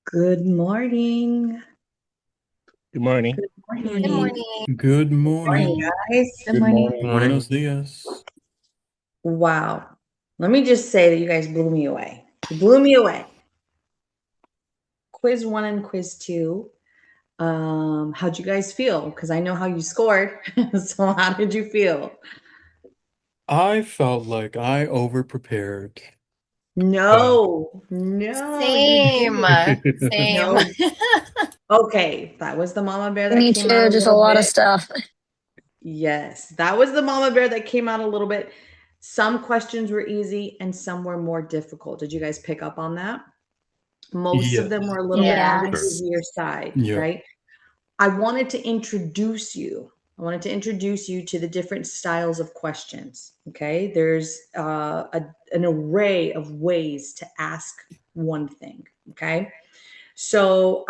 Good morning. Good morning. Good Good morning. morning. Good Morning, morning. guys. Good Good morning. morning. Buenos dias. Wow. Let me just say that you guys blew me away. You blew me away. Quiz one and quiz two. How'd you guys feel? Because I know how you scored. So how did you feel? I felt like I over-prepared, but No, you Same. didn't. Same. No. Okay, that was the mama bear that Me came out too, a just a little lot of bit. stuff. Yes, that was the mama bear that came out a little bit. Some questions were easy and some were more difficult. Did you guys pick up on that? Most of them yes, were a little bit on Yeah. the Yes. easier side, yep. right? I wanted to introduce you. I wanted to introduce you to the different styles of questions. Okay. There's an array of ways to ask one thing. Okay. So,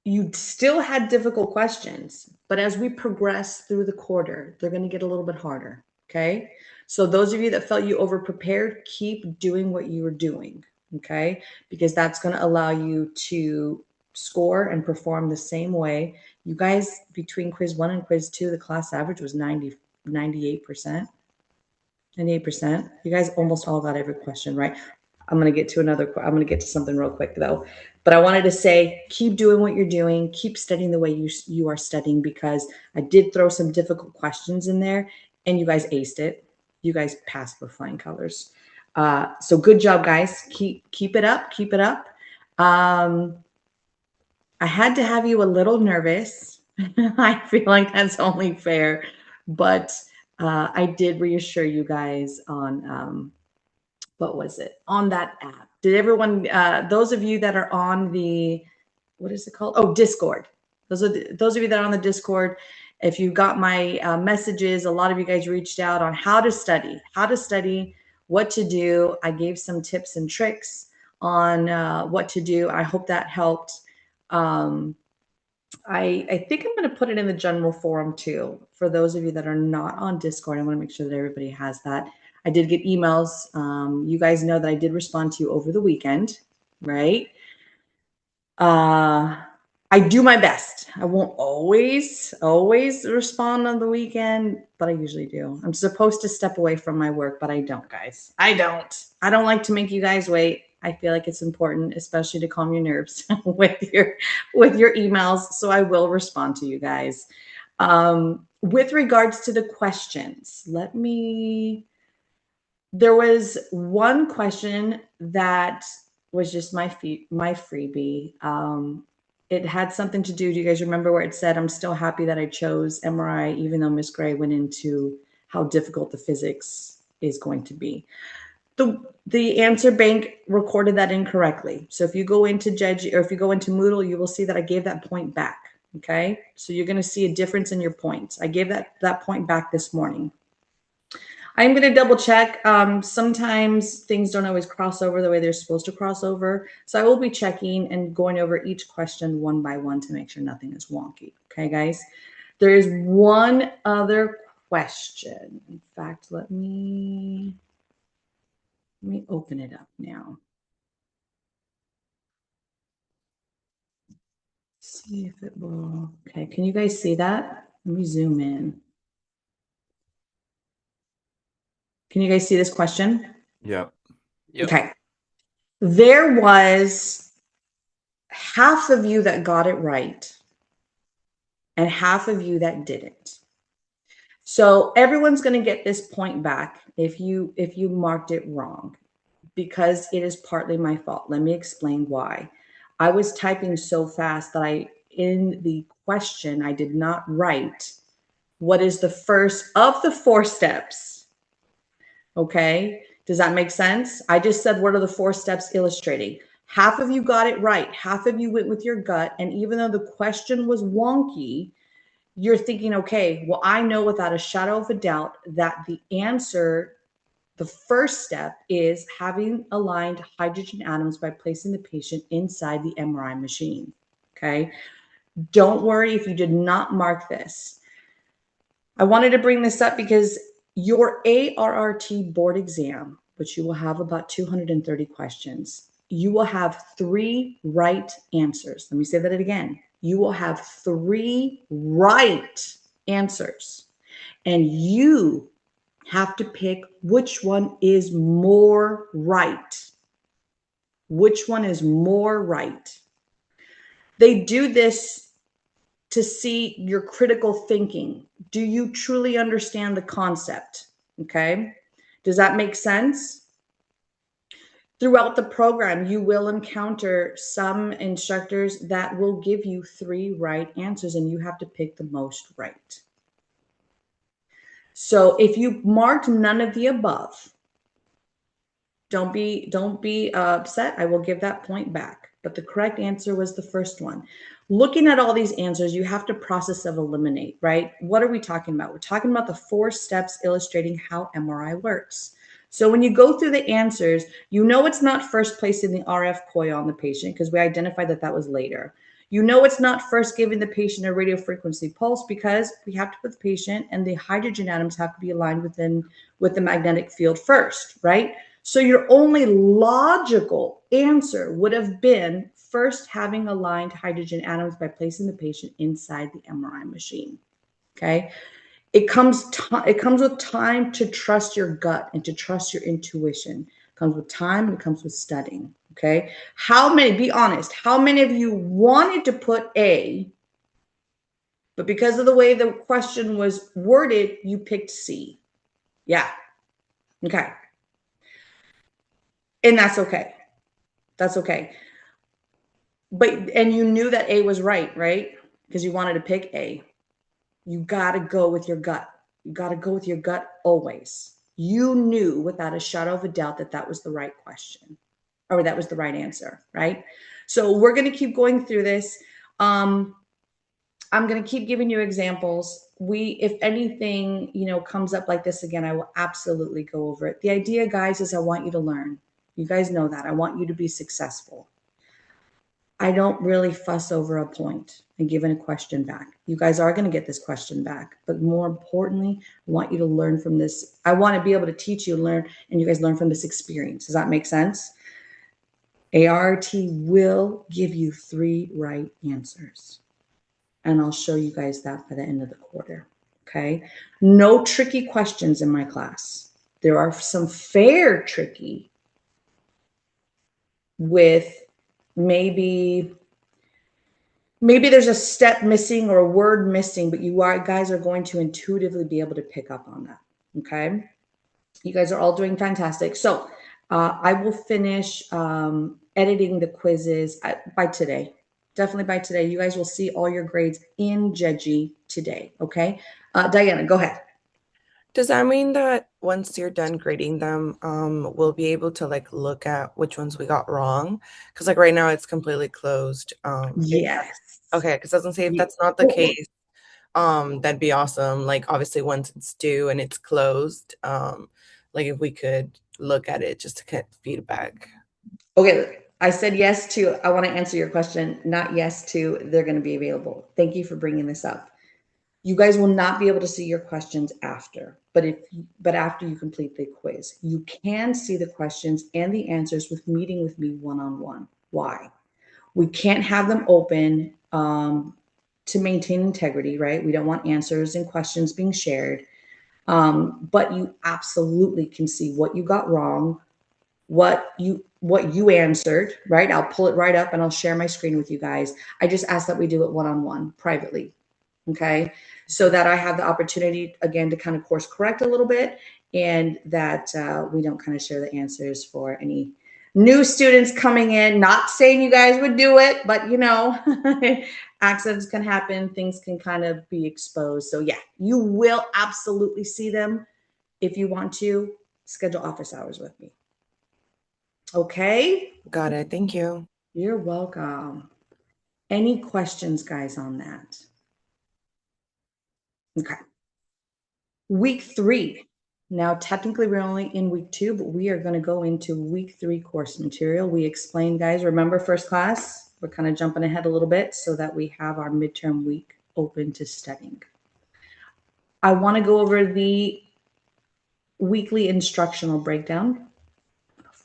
you still had difficult questions, but as we progress through the quarter, they're going to get a little bit harder. Okay. So, those of you that felt you over prepared, keep doing what you were doing. Okay. Because that's going to allow you to score and perform the same way. You guys, between quiz one and quiz two, the class average was 98%. 98%. You guys almost all got every question right. I'm going to get to I'm going to get to something real quick though. But I wanted to say, keep doing what you're doing. Keep studying the way you are studying, because I did throw some difficult questions in there and you guys aced it. You guys passed with flying colors. So good job, guys. Keep it up. Keep it up. Um, I had to have you a little nervous. I feel like that's only fair, but I did reassure you guys on what was it, on that app. Did everyone? Those of you that are on the, what is it called? Oh, Discord. Those of you that are on the Discord. If you got my messages, a lot of you guys reached out on how to study, what to do. I gave some tips and tricks on what to do. I hope that helped. Um, I think I'm going to put it in the general forum too. For those of you that are not on Discord, I want to make sure that everybody has that. I did get emails. You guys know that I did respond to you over the weekend, right? Uh, I do my best. I won't always respond on the weekend, but I usually do. I'm supposed to step away from my work, but I don't, guys. I don't. I don't like to make you guys wait. I feel like it's important, especially to calm your nerves with your emails. So I will respond to you guys. With regards to the questions, there was one question that was just my freebie. It had something to do. Do you guys remember where it said, "I'm still happy that I chose MRI, even though Miss Gray went into how difficult the physics is going to be." The answer bank recorded that incorrectly. So if you go into Judge, or if you go into Moodle, you will see that I gave that point back. Okay, so you're going to see a difference in your points. I gave that point back this morning. I'm going to double check. Sometimes things don't always cross over the way they're supposed to cross over. So I will be checking and going over each question one by one to make sure nothing is wonky. Okay, guys. There is one other question. In fact, let me open it up now. See if it will. Okay, can you guys see that? Let me zoom in. Can you guys see this question? Yep. Yep. Okay. There was half of you that got it right and half of you that didn't. So everyone's going to get this point back if you marked it wrong, because it is partly my fault. Let me explain why. I was typing so fast that in the question I did not write what is the first of the four steps. Okay? Does that make sense? I just said what are the four steps illustrating. Half of you got it right. Half of you went with your gut. And even though the question was wonky, you're thinking, okay, well, I know without a shadow of a doubt that the answer, the first step, is having aligned hydrogen atoms by placing the patient inside the MRI machine. Okay. Don't worry if you did not mark this. I wanted to bring this up because your ARRT board exam, which you will have about 230 questions, you will have 3 right answers. Let me say that again. You will have 3 right answers, and you have to pick which one is more right. Which one is more right? They do this to see your critical thinking. Do you truly understand the concept? Okay. Does that make sense? Throughout the program, you will encounter some instructors that will give you 3 right answers, and you have to pick the most right. So if you marked none of the above, don't be upset. I will give that point back. But the correct answer was the first one. Looking at all these answers, you have to process of eliminate, right? What are we talking about? We're talking about the 4 steps illustrating how MRI works. So when you go through the answers, you know it's not first placing the RF coil on the patient because we identified that that was later. You know it's not first giving the patient a radio frequency pulse because we have to put the patient and the hydrogen atoms have to be aligned with the magnetic field first, right? So your only logical answer would have been first having aligned hydrogen atoms by placing the patient inside the MRI machine. Okay. It comes with time to trust your gut and to trust your intuition. It comes with time and it comes with studying. Okay. Be honest, how many of you wanted to put A, but because of the way the question was worded, you picked C? Yeah. Okay. And that's okay. That's okay. And you knew that A was right? Because you wanted to pick A. You got to go with your gut. You got to go with your gut always. You knew without a shadow of a doubt that that was the right question or that was the right answer, right? So we're going to keep going through this. I'm going to keep giving you examples. If anything, comes up like this again, I will absolutely go over it. The idea, guys, is I want you to learn. You guys know that. I want you to be successful. I don't really fuss over a point and giving a question back. You guys are going to get this question back. But more importantly, I want you to learn from this. I want to be able to teach you and learn, and you guys learn from this experience. Does that make sense? ART will give you 3 right answers. And I'll show you guys that by the end of the quarter. Okay? No tricky questions in my class. There are some fair tricky with maybe there's a step missing or a word missing, but guys are going to intuitively be able to pick up on that. Okay. You guys are all doing fantastic. So I will finish editing the quizzes by today. Definitely by today. You guys will see all your grades in Jeji today. Okay. Diana, go ahead. Does that mean that once you're done grading them, we'll be able to look at which ones we got wrong? Because right now it's completely closed. Yes. Okay, because I was gonna say if that's not the case, that'd be awesome. Obviously once it's due and it's closed, if we could look at it just to get feedback. Okay, I said yes to, I want to answer your question, not yes to, they're going to be available. Thank you for bringing this up. You guys will not be able to see your questions after, but after you complete the quiz, you can see the questions and the answers with meeting with me one-on-one. Why? We can't have them open to maintain integrity, right? We don't want answers and questions being shared. But you absolutely can see what you got wrong, what you answered, right? I'll pull it right up and I'll share my screen with you guys. I just ask that we do it one-on-one privately. Okay. So that I have the opportunity again to kind of course correct a little bit and that we don't kind of share the answers for any new students coming in. Not saying you guys would do it, but accidents can happen. Things can kind of be exposed. So yeah, you will absolutely see them. If you want to schedule office hours with me. Okay. Got it. Thank you. You're welcome. Any questions, guys, on that? Okay. Week 3. Now, technically, we're only in week 2, but we are going to go into week 3 course material. We explained, guys, remember first class? We're kind of jumping ahead a little bit so that we have our midterm week open to studying. I want to go over the weekly instructional breakdown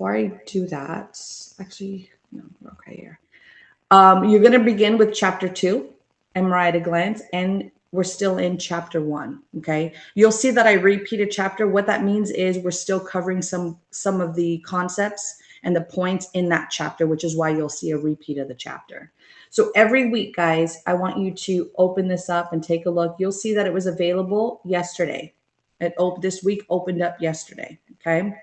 before I do that, actually, no, we're okay here. You're going to begin with chapter 2, MRI at a glance, and we're still in chapter 1. Okay. You'll see that I repeat a chapter. What that means is we're still covering some of the concepts and the points in that chapter, which is why you'll see a repeat of the chapter. So every week, guys, I want you to open this up and take a look. You'll see that it was available yesterday. This week opened up yesterday. Okay.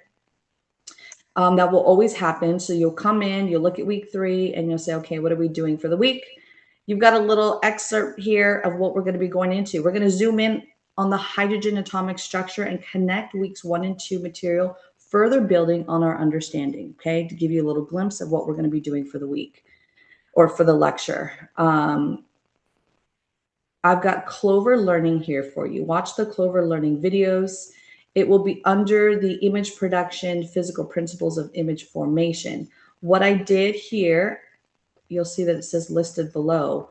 That will always happen. So you'll come in, you'll look at week 3, and you'll say, okay, what are we doing for the week? You've got a little excerpt here of what we're going to be going into. We're going to zoom in on the hydrogen atomic structure and connect weeks 1 and 2 material, further building on our understanding, okay, to give you a little glimpse of what we're going to be doing for the week or for the lecture. I've got Clover Learning here for you. Watch the Clover Learning videos. It will be under the image production, physical principles of image formation. What I did here, you'll see that it says listed below.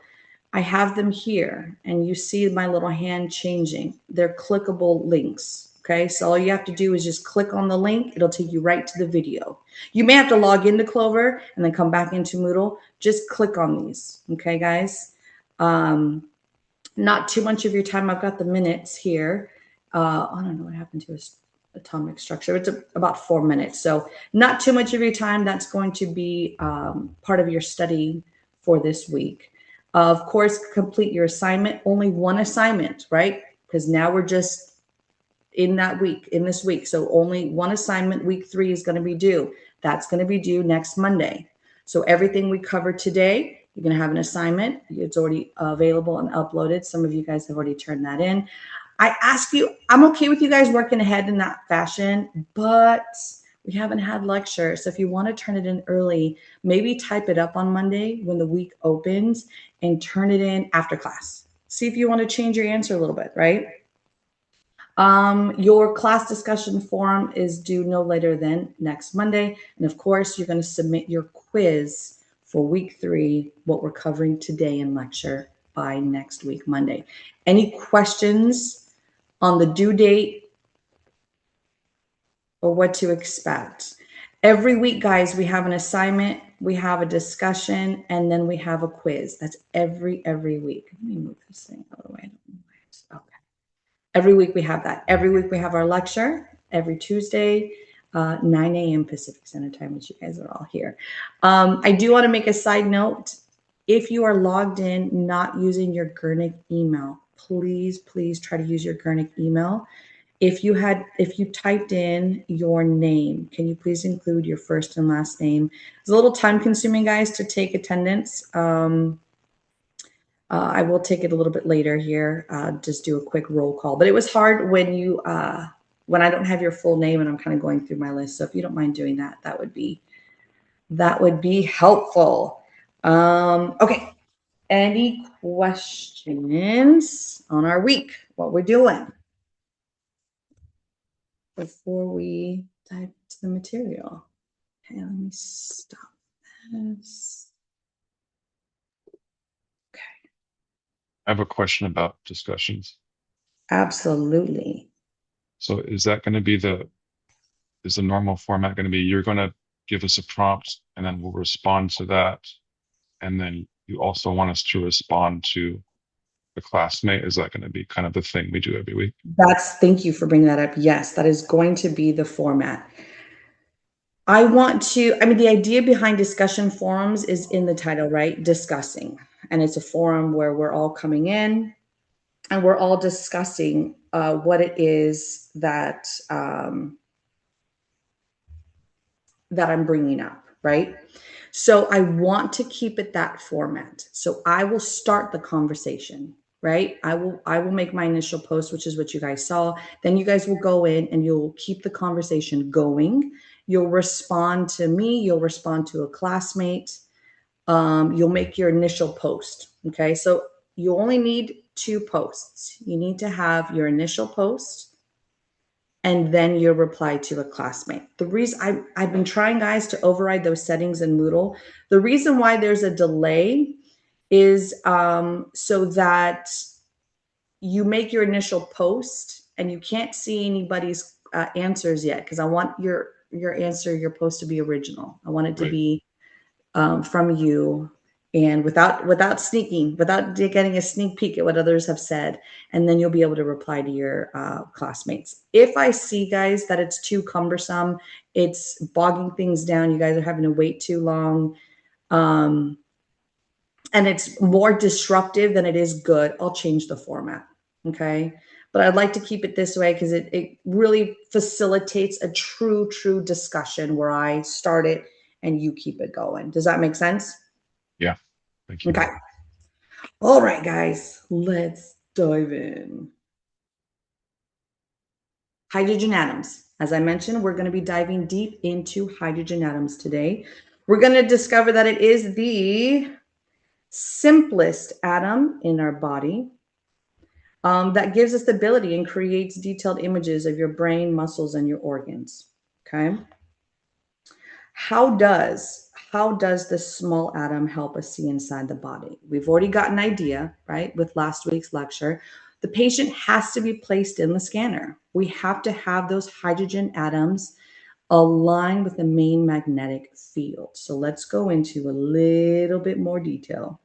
I have them here, and you see my little hand changing. They're clickable links, okay? So all you have to do is just click on the link. It'll take you right to the video. You may have to log into Clover and then come back into Moodle. Just click on these, okay, guys? Not too much of your time. I've got the minutes here. I don't know what happened to his atomic structure. It's about 4 minutes. So not too much of your time. That's going to be part of your study for this week. Of course, complete your assignment. Only one assignment, right? Because now we're just in this week. So only one assignment. Week 3 is going to be due. That's going to be due next Monday. So everything we covered today, you're going to have an assignment. It's already available and uploaded. Some of you guys have already turned that in. I ask you, I'm okay with you guys working ahead in that fashion, but we haven't had lecture. So if you want to turn it in early, maybe type it up on Monday when the week opens and turn it in after class. See if you want to change your answer a little bit, right? Your class discussion forum is due no later than next Monday. And of course, you're going to submit your quiz for week 3, what we're covering today in lecture, by next week, Monday. Any questions on the due date or what to expect? Every week, guys, we have an assignment, we have a discussion, and then we have a quiz. That's every week. Let me move this thing out of the way. Okay. Every week we have that. Every week we have our lecture, every Tuesday, 9 a.m. Pacific Standard Time, which you guys are all here. I do want to make a side note. If you are logged in not using your Gurnick email, please try to use your Gurnick email. If you typed in your name, can you please include your first and last name? It's a little time consuming, guys, to take attendance. I will take it a little bit later here, just do a quick roll call. But it was hard when when I don't have your full name and I'm kind of going through my list. So if you don't mind doing that, that would be helpful. Okay. Any questions on our week, what we're doing, before we dive into the material? Okay, let me stop this. Okay. I have a question about discussions. Absolutely. So is that going to be is the normal format going to be you're going to give us a prompt and then we'll respond to that? And then you also want us to respond to the classmate? Is that going to be kind of the thing we do every week? Thank you for bringing that up. Yes, that is going to be the format. I mean, the idea behind discussion forums is in the title, right? Discussing. And it's a forum where we're all coming in and we're all discussing what it is that that I'm bringing up, right? So I want to keep it that format. So I will start the conversation, right? I will make my initial post, which is what you guys saw. Then you guys will go in and you'll keep the conversation going. You'll respond to me. You'll respond to a classmate. You'll make your initial post. Okay. So you only need 2 posts. You need to have your initial post and then your reply to a classmate. The reason I've been trying, guys, to override those settings in Moodle. The reason why there's a delay is so that you make your initial post and you can't see anybody's answers yet, because I want your answer, you're supposed to be original. I want it to be from you, and without sneaking, without getting a sneak peek at what others have said, and then you'll be able to reply to your classmates. If I see, guys, that it's too cumbersome, it's bogging things down, you guys are having to wait too long, and it's more disruptive than it is good, I'll change the format. Okay. But I'd like to keep it this way because it really facilitates a true discussion where I start it and you keep it going. Does that make sense? Yeah. Thank you. Okay. All right, guys, let's dive in. Hydrogen atoms. As I mentioned, we're going to be diving deep into hydrogen atoms today. We're going to discover that it is the simplest atom in our body. That gives us the ability and creates detailed images of your brain, muscles, and your organs. Okay. How does this small atom help us see inside the body? We've already got an idea, right? With last week's lecture, the patient has to be placed in the scanner. We have to have those hydrogen atoms align with the main magnetic field. So let's go into a little bit more detail.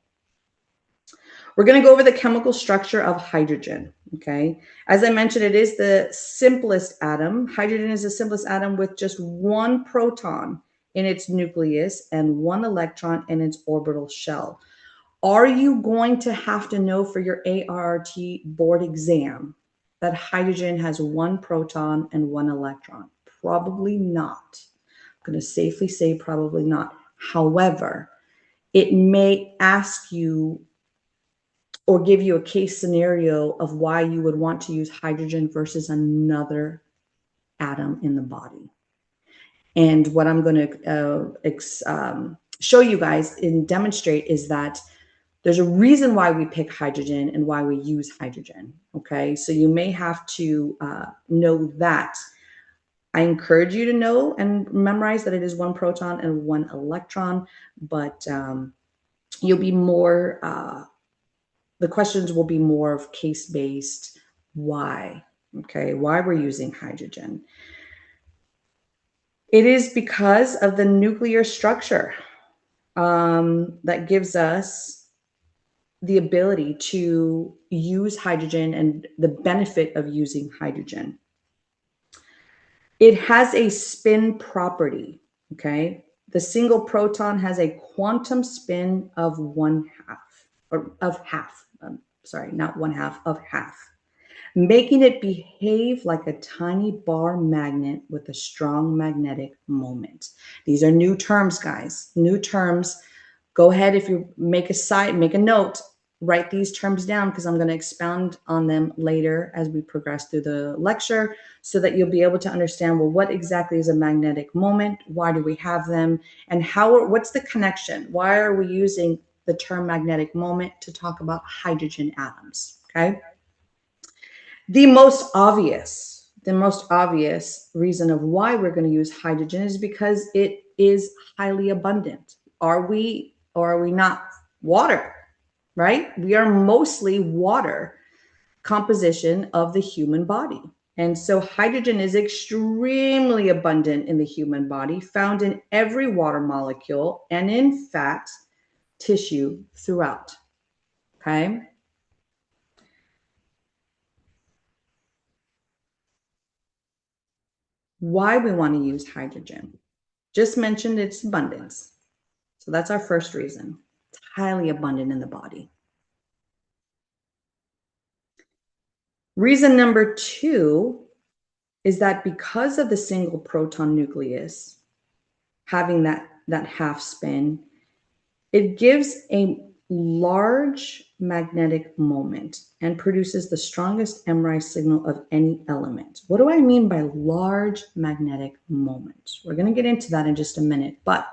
We're going to go over the chemical structure of hydrogen, okay? As I mentioned, it is the simplest atom. Hydrogen is the simplest atom with just one proton in its nucleus and one electron in its orbital shell. Are you going to have to know for your ART board exam that hydrogen has one proton and one electron? Probably not. I'm going to safely say probably not. However, it may ask you or give you a case scenario of why you would want to use hydrogen versus another atom in the body. And what I'm going to show you guys and demonstrate is that there's a reason why we pick hydrogen and why we use hydrogen. Okay, so you may have to know that. I encourage you to know and memorize that it is one proton and one electron, but you'll be more the questions will be more of case-based. Why? Okay, why we're using hydrogen. It is because of the nuclear structure that gives us the ability to use hydrogen and the benefit of using hydrogen. It has a spin property, okay? The single proton has a quantum spin of half, making it behave like a tiny bar magnet with a strong magnetic moment. These are new terms, guys, new terms. Go ahead, if you make a note, write these terms down because I'm going to expound on them later as we progress through the lecture so that you'll be able to understand, well, what exactly is a magnetic moment? Why do we have them? And what's the connection? Why are we using the term magnetic moment to talk about hydrogen atoms? Okay. The most obvious reason of why we're going to use hydrogen is because it is highly abundant. Are we or are we not? Water, right? We are mostly water composition of the human body. And so hydrogen is extremely abundant in the human body, found in every water molecule and in fat, tissue throughout. Okay. Why we want to use hydrogen. Just mentioned its abundance. So that's our first reason. It's highly abundant in the body. Reason number 2 is that because of the single proton nucleus having that half spin, it gives a large magnetic moment and produces the strongest MRI signal of any element. What do I mean by large magnetic moment? We're going to get into that in just a minute, but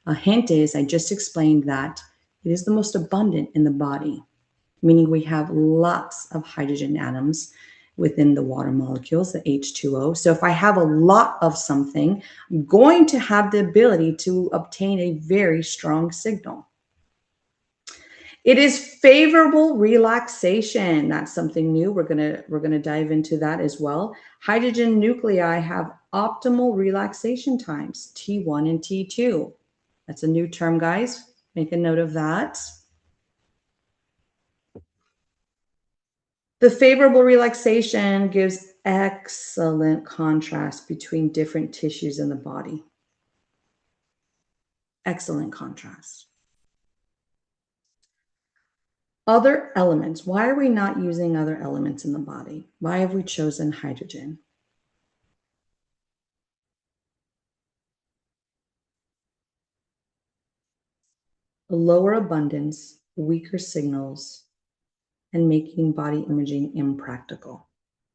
a hint is I just explained that it is the most abundant in the body, meaning we have lots of hydrogen atoms within the water molecules, the H2O. So if I have a lot of something, I'm going to have the ability to obtain a very strong signal. It is favorable relaxation. That's something new. We're gonna dive into that as well. Hydrogen nuclei have optimal relaxation times, T1 and T2. That's a new term, guys. Make a note of that. The favorable relaxation gives excellent contrast between different tissues in the body. Excellent contrast. Other elements. Why are we not using other elements in the body? Why have we chosen hydrogen? A lower abundance, weaker signals, and making body imaging impractical.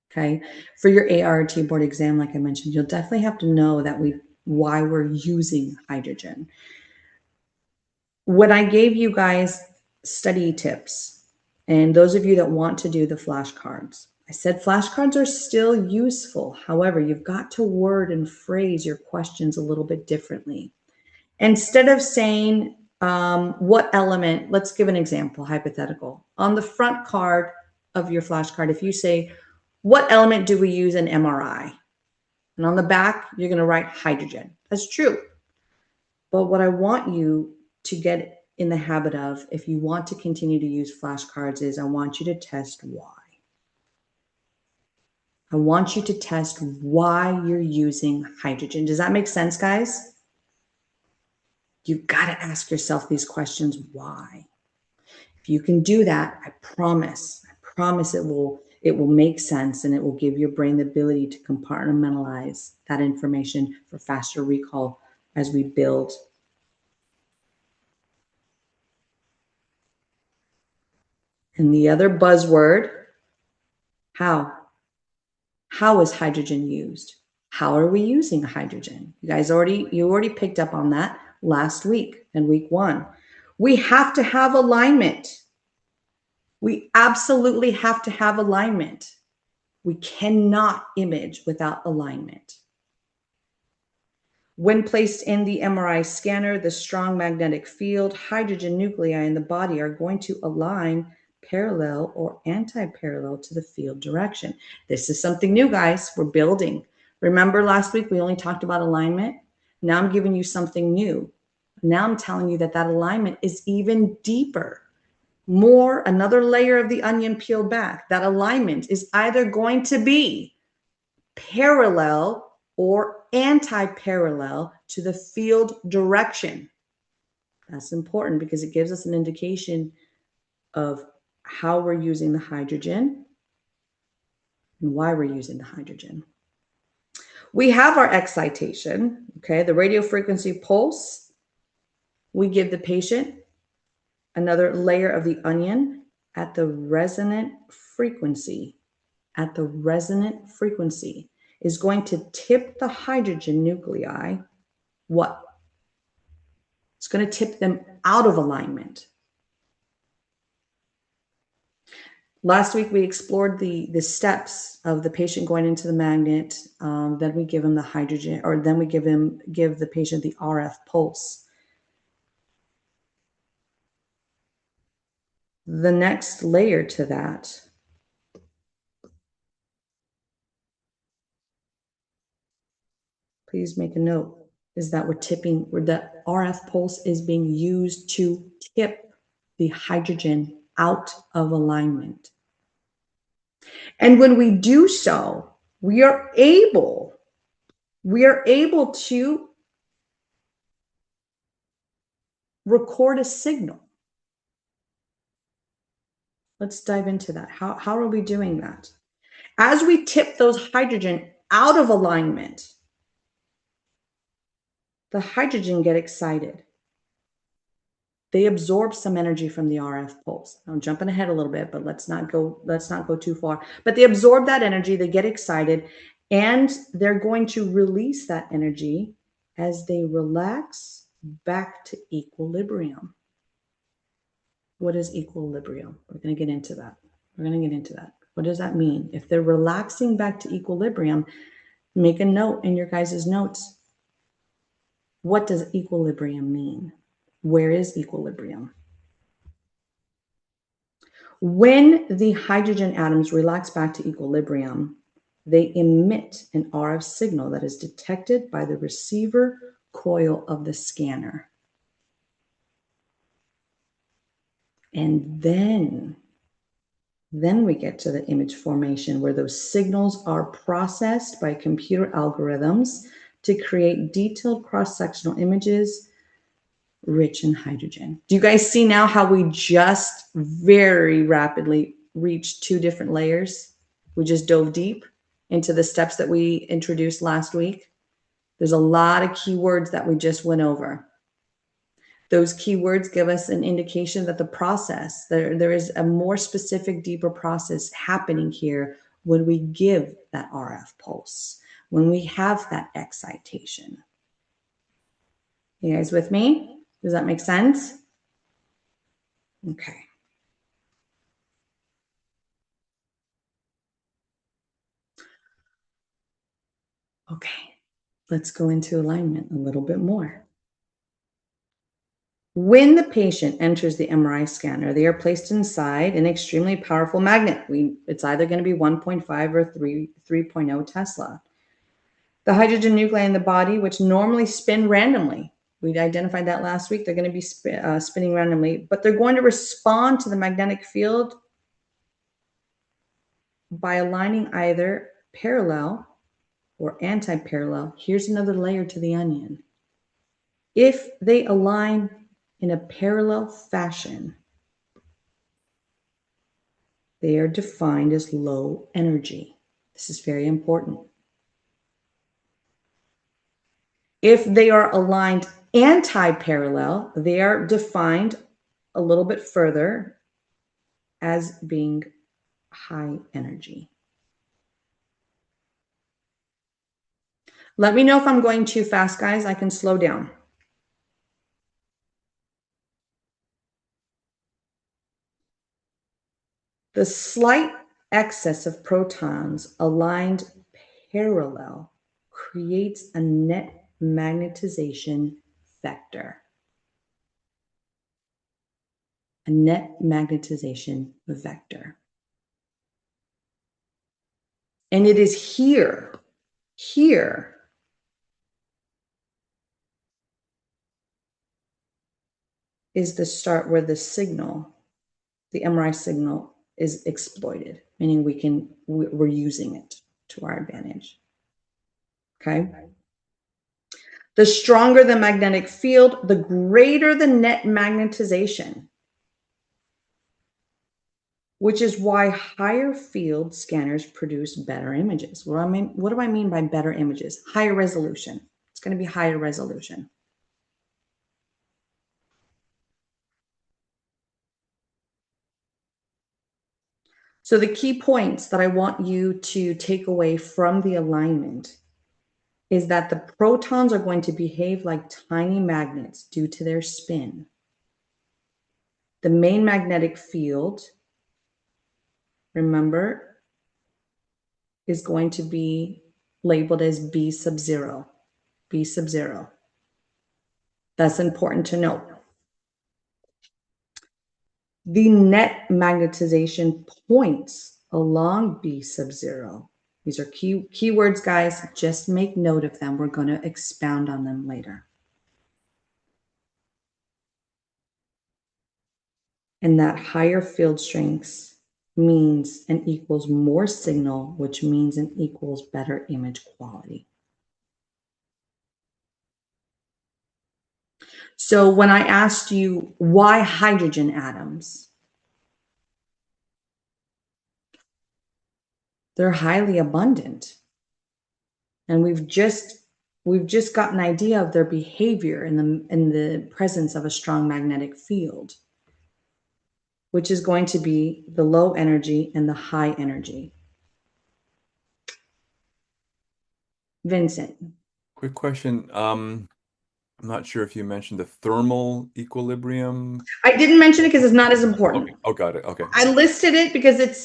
Okay. For your ART board exam, like I mentioned, you'll definitely have to know that why we're using hydrogen. When I gave you guys study tips, and those of you that want to do the flashcards, I said flashcards are still useful. However, you've got to word and phrase your questions a little bit differently. Instead of saying, what element, let's give an example, hypothetical. On the front card of your flashcard, if you say, what element do we use in MRI? And on the back, you're going to write hydrogen. That's true. But what I want you to get in the habit of, if you want to continue to use flashcards, is I want you to test why. I want you to test why you're using hydrogen. Does that make sense, guys? You've got to ask yourself these questions, why? If you can do that, I promise it will make sense, and it will give your brain the ability to compartmentalize that information for faster recall as we build. And the other buzzword, how? How is hydrogen used? How are we using hydrogen? You already picked up on that last week in week 1. We have to have alignment. We absolutely have to have alignment. We cannot image without alignment. When placed in the MRI scanner, the strong magnetic field, hydrogen nuclei in the body are going to align parallel or anti-parallel to the field direction. This is something new, guys. We're building. Remember last week we only talked about alignment? Now I'm giving you something new. Now I'm telling you that alignment is even deeper. More, another layer of the onion peeled back. That alignment is either going to be parallel or anti-parallel to the field direction. That's important because it gives us an indication of how we're using the hydrogen and why we're using the hydrogen. We have our excitation, okay, the radio frequency pulse. We give the patient another layer of the onion at the resonant frequency. At the resonant frequency is going to tip the hydrogen nuclei. What? It's going to tip them out of alignment. Last week, we explored the steps of the patient going into the magnet. Then we give them the hydrogen, or then we give the patient the RF pulse. The next layer to that please make a note, is that where the RF pulse is being used to tip the hydrogen out of alignment. And when we do so, we are able to record a signal. Let's dive into that. How are we doing that? As we tip those hydrogen out of alignment, the hydrogen get excited. They absorb some energy from the RF pulse. I'm jumping ahead a little bit, but let's not go too far. But they absorb that energy, they get excited, and they're going to release that energy as they relax back to equilibrium. What is equilibrium? We're going to get into that. What does that mean? If they're relaxing back to equilibrium, make a note in your guys' notes. What does equilibrium mean? Where is equilibrium? When the hydrogen atoms relax back to equilibrium, they emit an RF signal that is detected by the receiver coil of the scanner. And then we get to the image formation, where those signals are processed by computer algorithms to create detailed cross-sectional images rich in hydrogen. Do you guys see now how we just very rapidly reached 2 different layers? We just dove deep into the steps that we introduced last week. There's a lot of keywords that we just went over. Those keywords give us an indication that the process, there is a more specific, deeper process happening here when we give that RF pulse, when we have that excitation. You guys with me? Does that make sense? Okay. Okay, let's go into alignment a little bit more. When the patient enters the MRI scanner, they are placed inside an extremely powerful magnet. It's either going to be 1.5 or 3.0 Tesla. The hydrogen nuclei in the body, which normally spin randomly, we identified that last week, they're going to be spinning randomly, but they're going to respond to the magnetic field by aligning either parallel or anti-parallel. Here's another layer to the onion. If they align in a parallel fashion, they are defined as low energy. This is very important. If they are aligned anti-parallel, they are defined a little bit further as being high energy. Let me know if I'm going too fast, guys. I can slow down. The slight excess of protons aligned parallel creates a net magnetization vector. A net magnetization vector. And it is here is the start where the signal, the MRI signal, is exploited, meaning we're using it to our advantage. Okay. The stronger the magnetic field, the greater the net magnetization, which is why higher field scanners produce better images. What do I mean by better images? Higher resolution. It's going to be higher resolution. So the key points that I want you to take away from the alignment is that the protons are going to behave like tiny magnets due to their spin. The main magnetic field, remember, is going to be labeled as B sub 0. B sub 0. That's important to note. The net magnetization points along B sub 0. These are keywords, guys. Just make note of them. We're going to expound on them later. And that higher field strengths means and equals more signal, which means and equals better image quality. So when I asked you why hydrogen atoms, they're highly abundant. And we've just got an idea of their behavior in the presence of a strong magnetic field, which is going to be the low energy and the high energy. Vincent. Quick question. I'm not sure if you mentioned the thermal equilibrium. I didn't mention it because it's not as important. Okay. Oh, got it. Okay. I listed it because it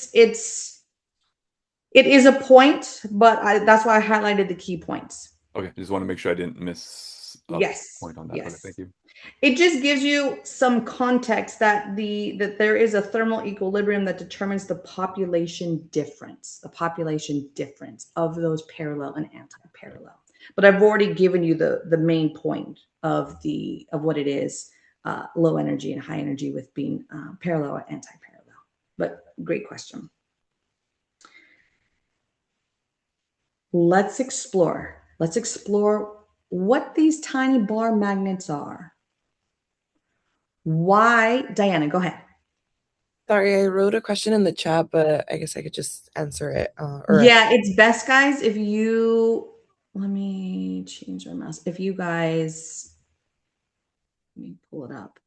is a point, but that's why I highlighted the key points. Okay. Just want to make sure I didn't miss a Yes. point on that. Yes. Okay, thank you. It just gives you some context that there is a thermal equilibrium that determines the population difference of those parallel and anti-parallel. But I've already given you the main point of what it is, low energy and high energy with being parallel or anti-parallel. But great question. Let's explore what these tiny bar magnets are. Why, Diana, go ahead. Sorry, I wrote a question in the chat, but I guess I could just answer it. Yeah, it's best, guys, if you, let me change my mouse. If you guys, let me pull it up.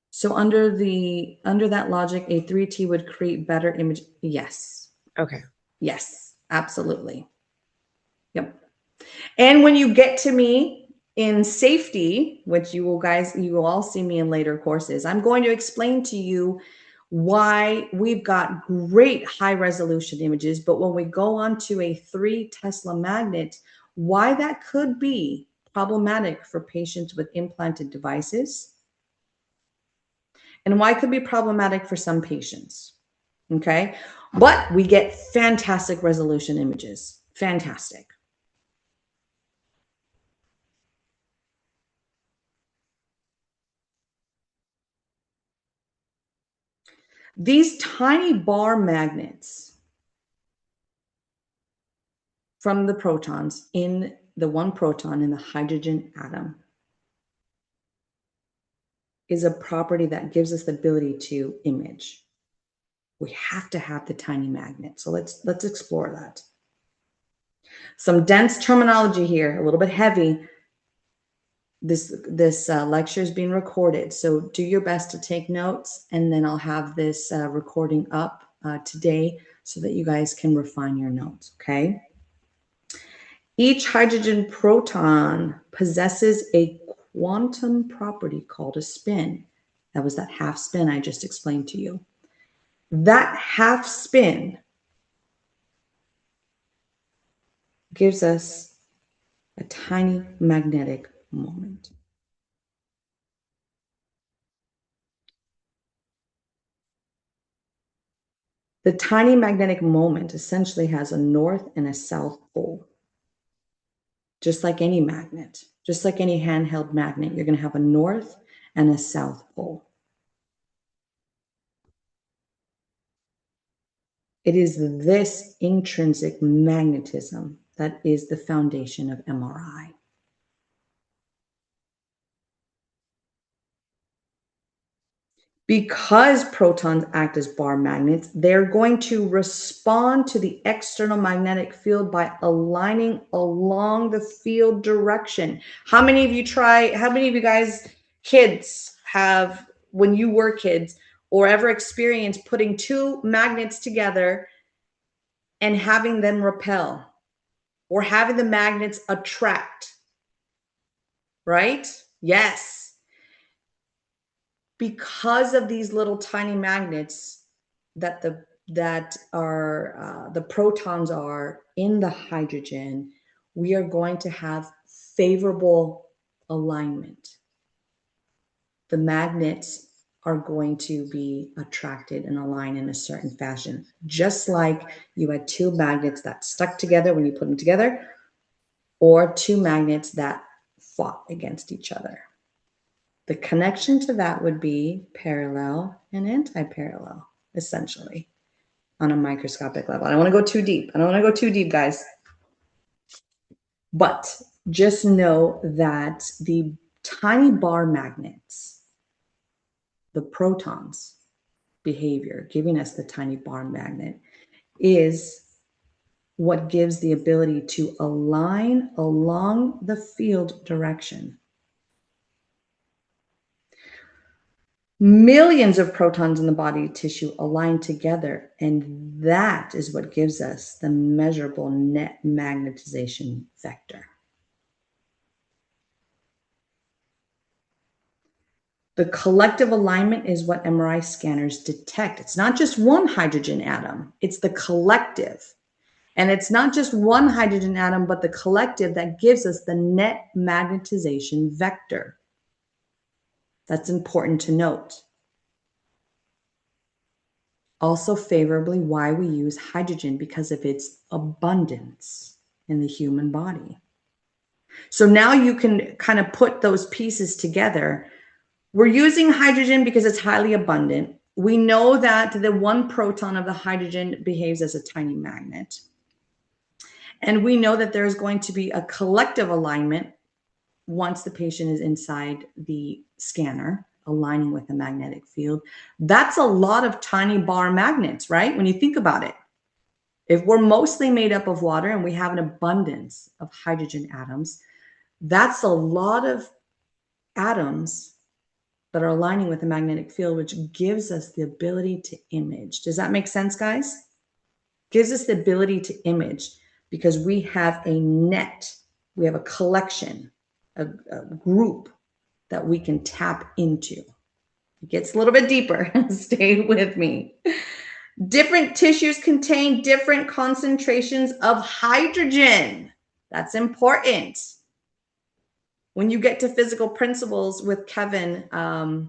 So under that logic, a 3T would create better image. Yes. Okay. Yes, absolutely. Yep. And when you get to me in safety, which you will all see me in later courses, I'm going to explain to you why we've got great high resolution images, but when we go on to a 3 Tesla magnet, why that could be problematic for patients with implanted devices and why it could be problematic for some patients. Okay. But we get fantastic resolution images. Fantastic. These tiny bar magnets from the protons in the one proton in the hydrogen atom is a property that gives us the ability to image. We have to have the tiny magnet. So let's explore that. Some dense terminology here, a little bit heavy. This lecture is being recorded, so do your best to take notes, and then I'll have this recording up today so that you guys can refine your notes, okay? Each hydrogen proton possesses a quantum property called a spin. That was that half spin I just explained to you. That half spin gives us a tiny magnetic moment. The tiny magnetic moment essentially has a north and a south pole. Just like any magnet, just like any handheld magnet, you're going to have a north and a south pole. It is this intrinsic magnetism that is the foundation of MRI. Because protons act as bar magnets, they're going to respond to the external magnetic field by aligning along the field direction. How many of you guys, kids, have, when you were kids, or ever experienced putting two magnets together and having them repel, or having the magnets attract? Right? Yes. Because of these little tiny magnets that the protons are in the hydrogen, we are going to have favorable alignment. The magnets are going to be attracted and aligned in a certain fashion, just like you had two magnets that stuck together when you put them together, or two magnets that fought against each other. The connection to that would be parallel and anti-parallel, essentially, on a microscopic level. I don't want to go too deep. Guys. But just know that the tiny bar magnets, the protons behavior, giving us the tiny bar magnet, is what gives the ability to align along the field direction. Millions of protons in the body tissue align together, and that is what gives us the measurable net magnetization vector. The collective alignment is what MRI scanners detect. It's not just one hydrogen atom, it's the collective. And it's not just one hydrogen atom, but the collective that gives us the net magnetization vector. That's important to note. Also favorably why we use hydrogen, because of its abundance in the human body. So now you can kind of put those pieces together. We're using hydrogen because it's highly abundant. We know that the one proton of the hydrogen behaves as a tiny magnet. And we know that there's going to be a collective alignment once the patient is inside the scanner, aligning with the magnetic field. That's a lot of tiny bar magnets, right? When you think about it. If we're mostly made up of water and we have an abundance of hydrogen atoms, that's a lot of atoms that are aligning with the magnetic field, which gives us the ability to image. Does that make sense, guys? Gives us the ability to image because we have a net, we have a collection, a group that we can tap into. It gets a little bit deeper. Stay with me. Different tissues contain different concentrations of hydrogen. That's important. When you get to physical principles with Kevin, I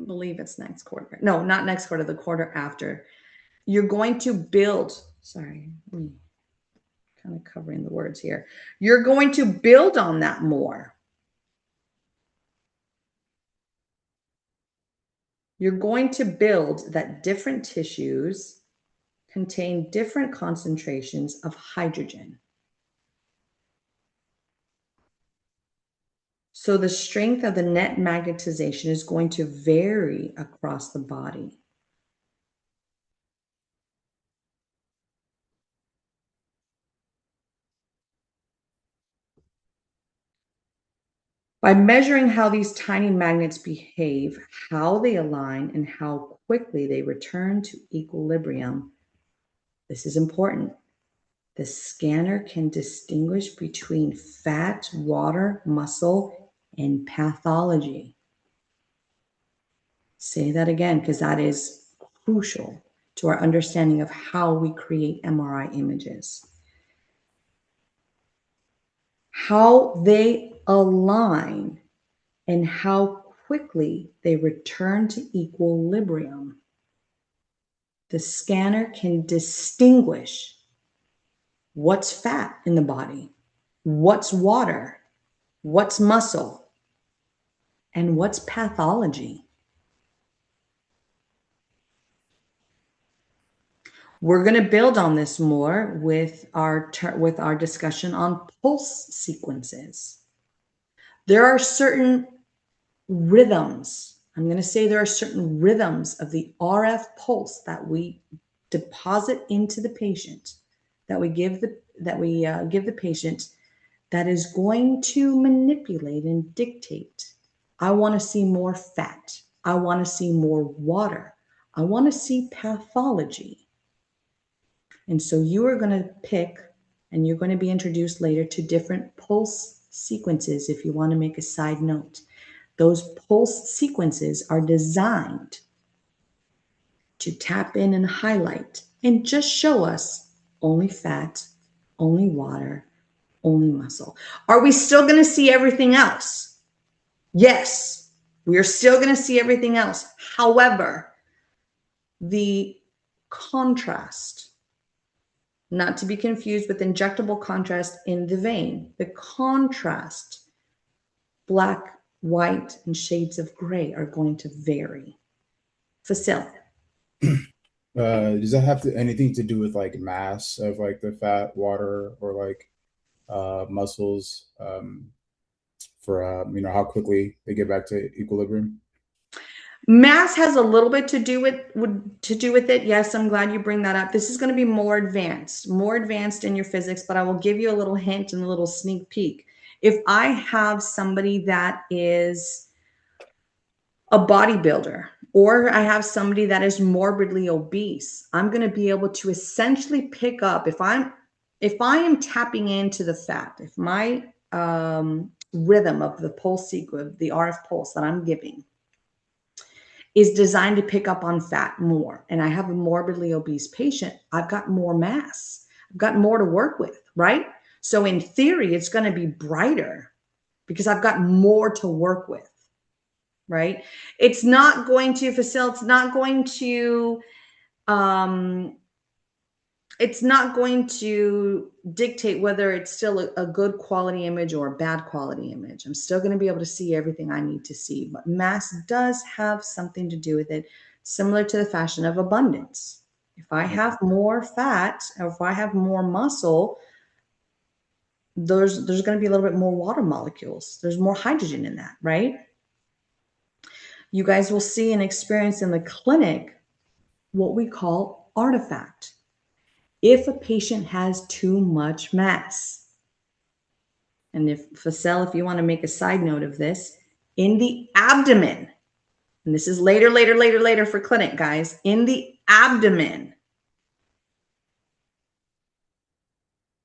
believe it's next quarter. No, not next quarter, the quarter after. You're going to build, sorry, I'm kind of covering the words here. You're going to build on that more. You're going to build that different tissues contain different concentrations of hydrogen. So the strength of the net magnetization is going to vary across the body. By measuring how these tiny magnets behave, how they align, and how quickly they return to equilibrium, this is important. The scanner can distinguish between fat, water, muscle, and pathology. Say that again, because that is crucial to our understanding of how we create MRI images. How they align and how quickly they return to equilibrium. The scanner can distinguish what's fat in the body, what's water, what's muscle, and what's pathology. We're going to build on this more with our discussion on pulse sequences. There are certain rhythms. I'm going to say there are certain rhythms of the RF pulse that we deposit into the patient, that we give the patient, that is going to manipulate and dictate. I want to see more fat. I want to see more water. I want to see pathology. And so you are going to pick, and you're going to be introduced later to different pulse sequences if you want to make a side note. Those pulse sequences are designed to tap in and highlight and just show us only fat, only water, only muscle. Are we still going to see everything else? Yes, we are still going to see everything else. However, the contrast, not to be confused with injectable contrast in the vein, the contrast, black, white, and shades of gray are going to vary. Facil. Does that have anything to do with like mass of like the fat, water, or like muscles for how quickly they get back to equilibrium? Mass has a little bit to do with it. Yes, I'm glad you bring that up. This is going to be more advanced in your physics, but I will give you a little hint and a little sneak peek. If I have somebody that is a bodybuilder, or I have somebody that is morbidly obese, I'm going to be able to essentially pick up, if I am tapping into the fat, if my rhythm of the pulse sequence, the RF pulse that I'm giving, is designed to pick up on fat more, and I have a morbidly obese patient, I've got more mass. I've got more to work with, right? So in theory, it's going to be brighter because I've got more to work with, right? It's not going to facilitate, it's not going to dictate whether it's still a good quality image or a bad quality image. I'm still going to be able to see everything I need to see, but mass does have something to do with it, similar to the fashion of abundance. If I have more fat, or if I have more muscle, there's going to be a little bit more water molecules. There's more hydrogen in that, right? You guys will see and experience in the clinic what we call artifact. If a patient has too much mass, and if Facel, if you want to make a side note of this, in the abdomen, and this is later for clinic, guys, in the abdomen,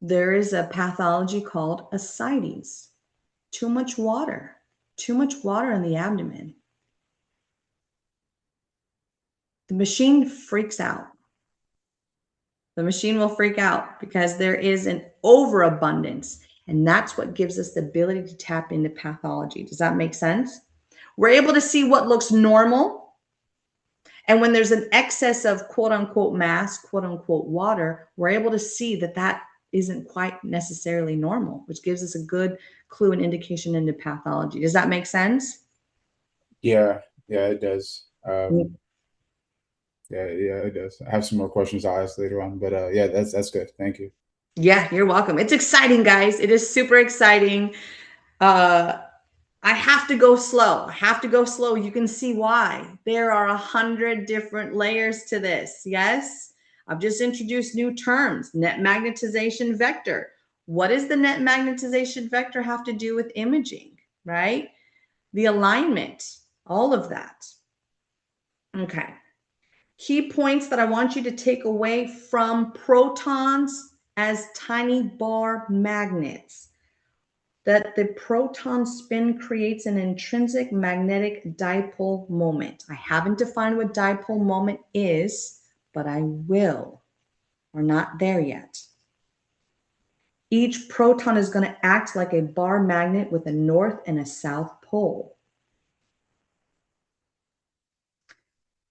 there is a pathology called ascites. Too much water in the abdomen. The machine freaks out. The machine will freak out because there is an overabundance, and that's what gives us the ability to tap into pathology. Does that make sense? We're able to see what looks normal, and when there's an excess of quote unquote mass, quote unquote water, we're able to see that that isn't quite necessarily normal, which gives us a good clue and indication into pathology. Does that make sense? Yeah, it does. Yeah, it does. I have some more questions I'll ask later on, but yeah, that's good. Thank you. Yeah, you're welcome. It's exciting, guys. It is super exciting. I have to go slow. You can see why. There are 100 different layers to this. Yes, I've just introduced new terms. Net magnetization vector. What does the net magnetization vector have to do with imaging, right? The alignment, all of that. Okay. Key points that I want you to take away from protons as tiny bar magnets. That the proton spin creates an intrinsic magnetic dipole moment. I haven't defined what dipole moment is, but I will. We're not there yet. Each proton is going to act like a bar magnet with a north and a south pole.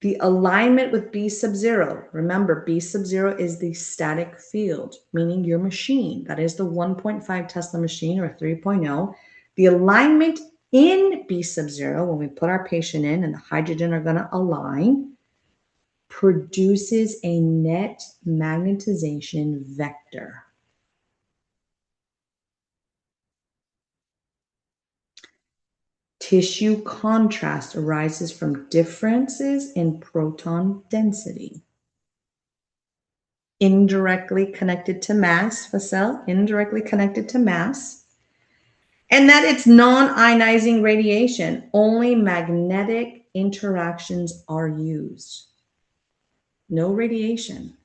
The alignment with B sub 0, remember B sub 0 is the static field, meaning your machine. That is the 1.5 Tesla machine or 3.0. The alignment in B sub 0, when we put our patient in and the hydrogen are going to align, produces a net magnetization vector. Tissue contrast arises from differences in proton density. Indirectly connected to mass, Facel, indirectly connected to mass. And that it's non-ionizing radiation. Only magnetic interactions are used. No radiation.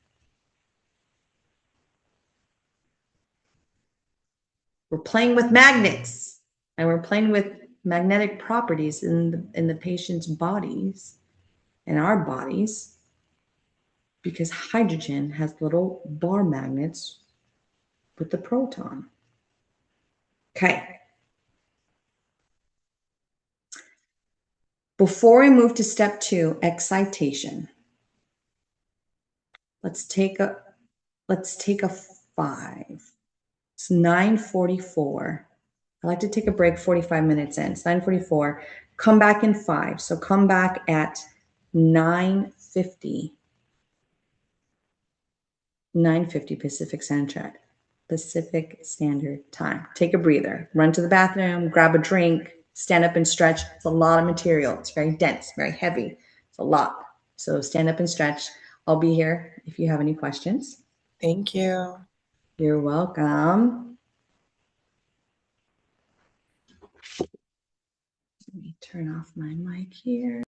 We're playing with magnets, and we're playing with magnetic properties in the patient's bodies, in our bodies, because hydrogen has little bar magnets with the proton. Okay. Before we move to step 2, excitation. Let's take a 5. It's 9:44. I like to take a break 45 minutes in. It's 9:44. Come back in 5. So come back at 9:50. 9:50 Pacific Standard Time. Take a breather. Run to the bathroom, grab a drink, stand up and stretch. It's a lot of material. It's very dense, very heavy. It's a lot. So stand up and stretch. I'll be here if you have any questions. Thank you. You're welcome. Let me turn off my mic here.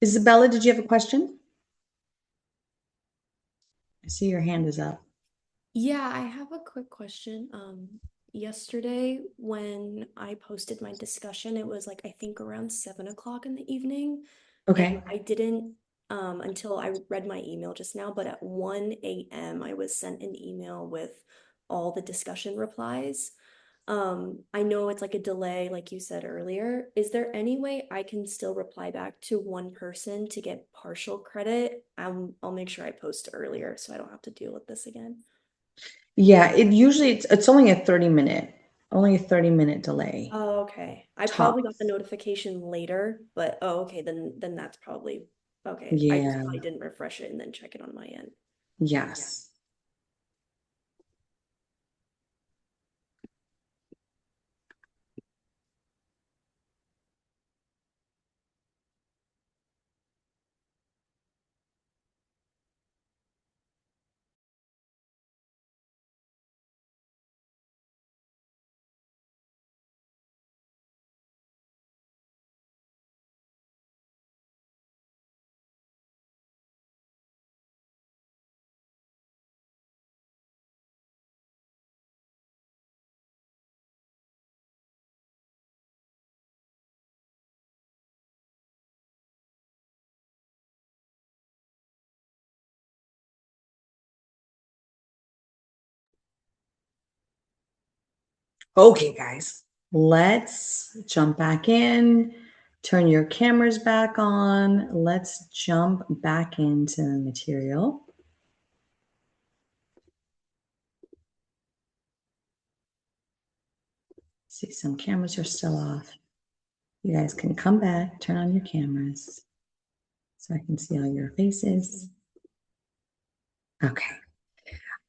Isabella, did you have a question? I see your hand is up. Yeah, I have a quick question. Yesterday when I posted my discussion, it was like I think around 7 o'clock in the evening. Okay. And I didn't until I read my email just now, but at 1 a.m. I was sent an email with all the discussion replies. I know it's like a delay, like you said earlier. Is there any way I can still reply back to one person to get partial credit? I'll make sure I post earlier so I don't have to deal with this again. Yeah, it's only a 30-minute delay. Oh, okay. I probably got the notification later, but oh, okay, then that's probably okay. I just Yeah. probably didn't refresh it and then check it on my end. Yes. Okay, guys, let's jump back in. Turn your cameras back on. Let's jump back into the material. See, some cameras are still off. You guys can come back, turn on your cameras so I can see all your faces. Okay.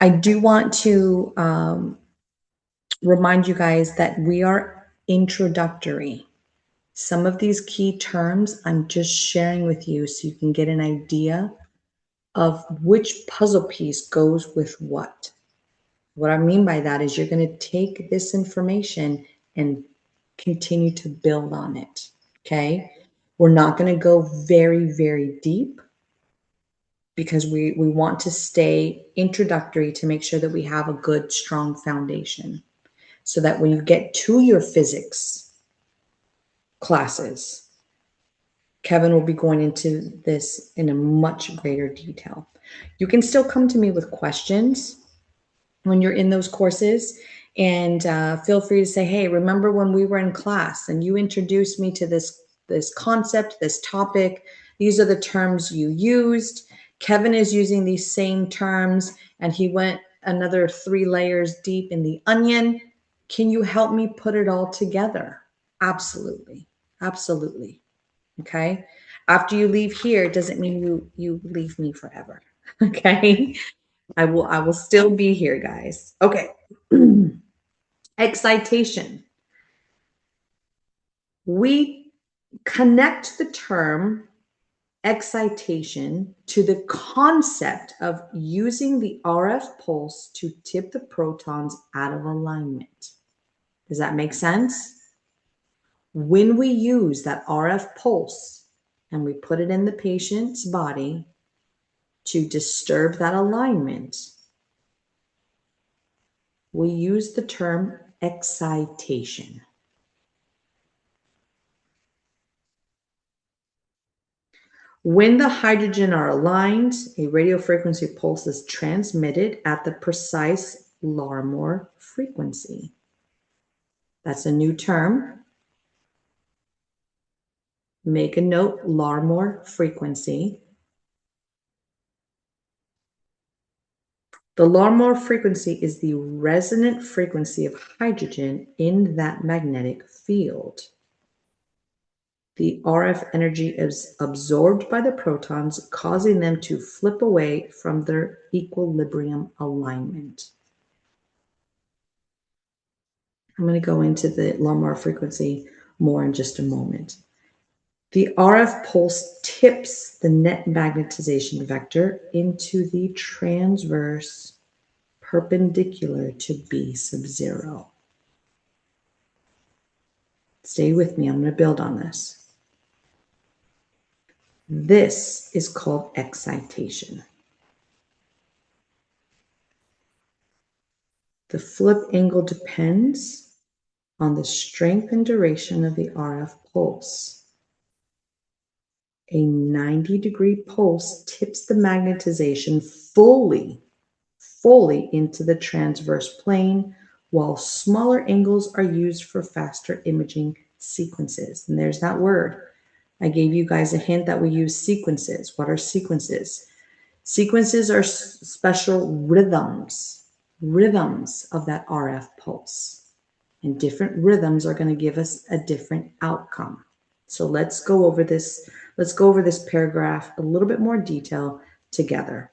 I do want to remind you guys that we are introductory. Some of these key terms I'm just sharing with you so you can get an idea of which puzzle piece goes with what. What I mean by that is you're going to take this information and continue to build on it. Okay. We're not going to go very, very deep because we want to stay introductory to make sure that we have a good, strong foundation so that when you get to your physics classes, Kevin will be going into this in a much greater detail. You can still come to me with questions when you're in those courses, and feel free to say, hey, remember when we were in class and you introduced me to this concept, this topic, these are the terms you used. Kevin is using these same terms and he went another 3 layers deep in the onion. Can you help me put it all together? Absolutely. Absolutely. Okay. After you leave here, it doesn't mean you leave me forever. Okay. I will still be here, guys. Okay. Excitation. We connect the term excitation to the concept of using the RF pulse to tip the protons out of alignment. Does that make sense? When we use that RF pulse and we put it in the patient's body to disturb that alignment, we use the term excitation. When the hydrogen are aligned, a radio frequency pulse is transmitted at the precise Larmor frequency. That's a new term. Make a note, Larmor frequency. The Larmor frequency is the resonant frequency of hydrogen in that magnetic field. The RF energy is absorbed by the protons, causing them to flip away from their equilibrium alignment. I'm going to go into the Larmor frequency more in just a moment. The RF pulse tips the net magnetization vector into the transverse perpendicular to B sub 0. Stay with me. I'm going to build on this. This is called excitation. The flip angle depends on the strength and duration of the RF pulse. A 90-degree pulse tips the magnetization fully into the transverse plane, while smaller angles are used for faster imaging sequences. And there's that word. I gave you guys a hint that we use sequences. What are sequences? Sequences are special rhythms of that RF pulse. And different rhythms are going to give us a different outcome. So let's go over this. Let's go over this paragraph a little bit more detail together.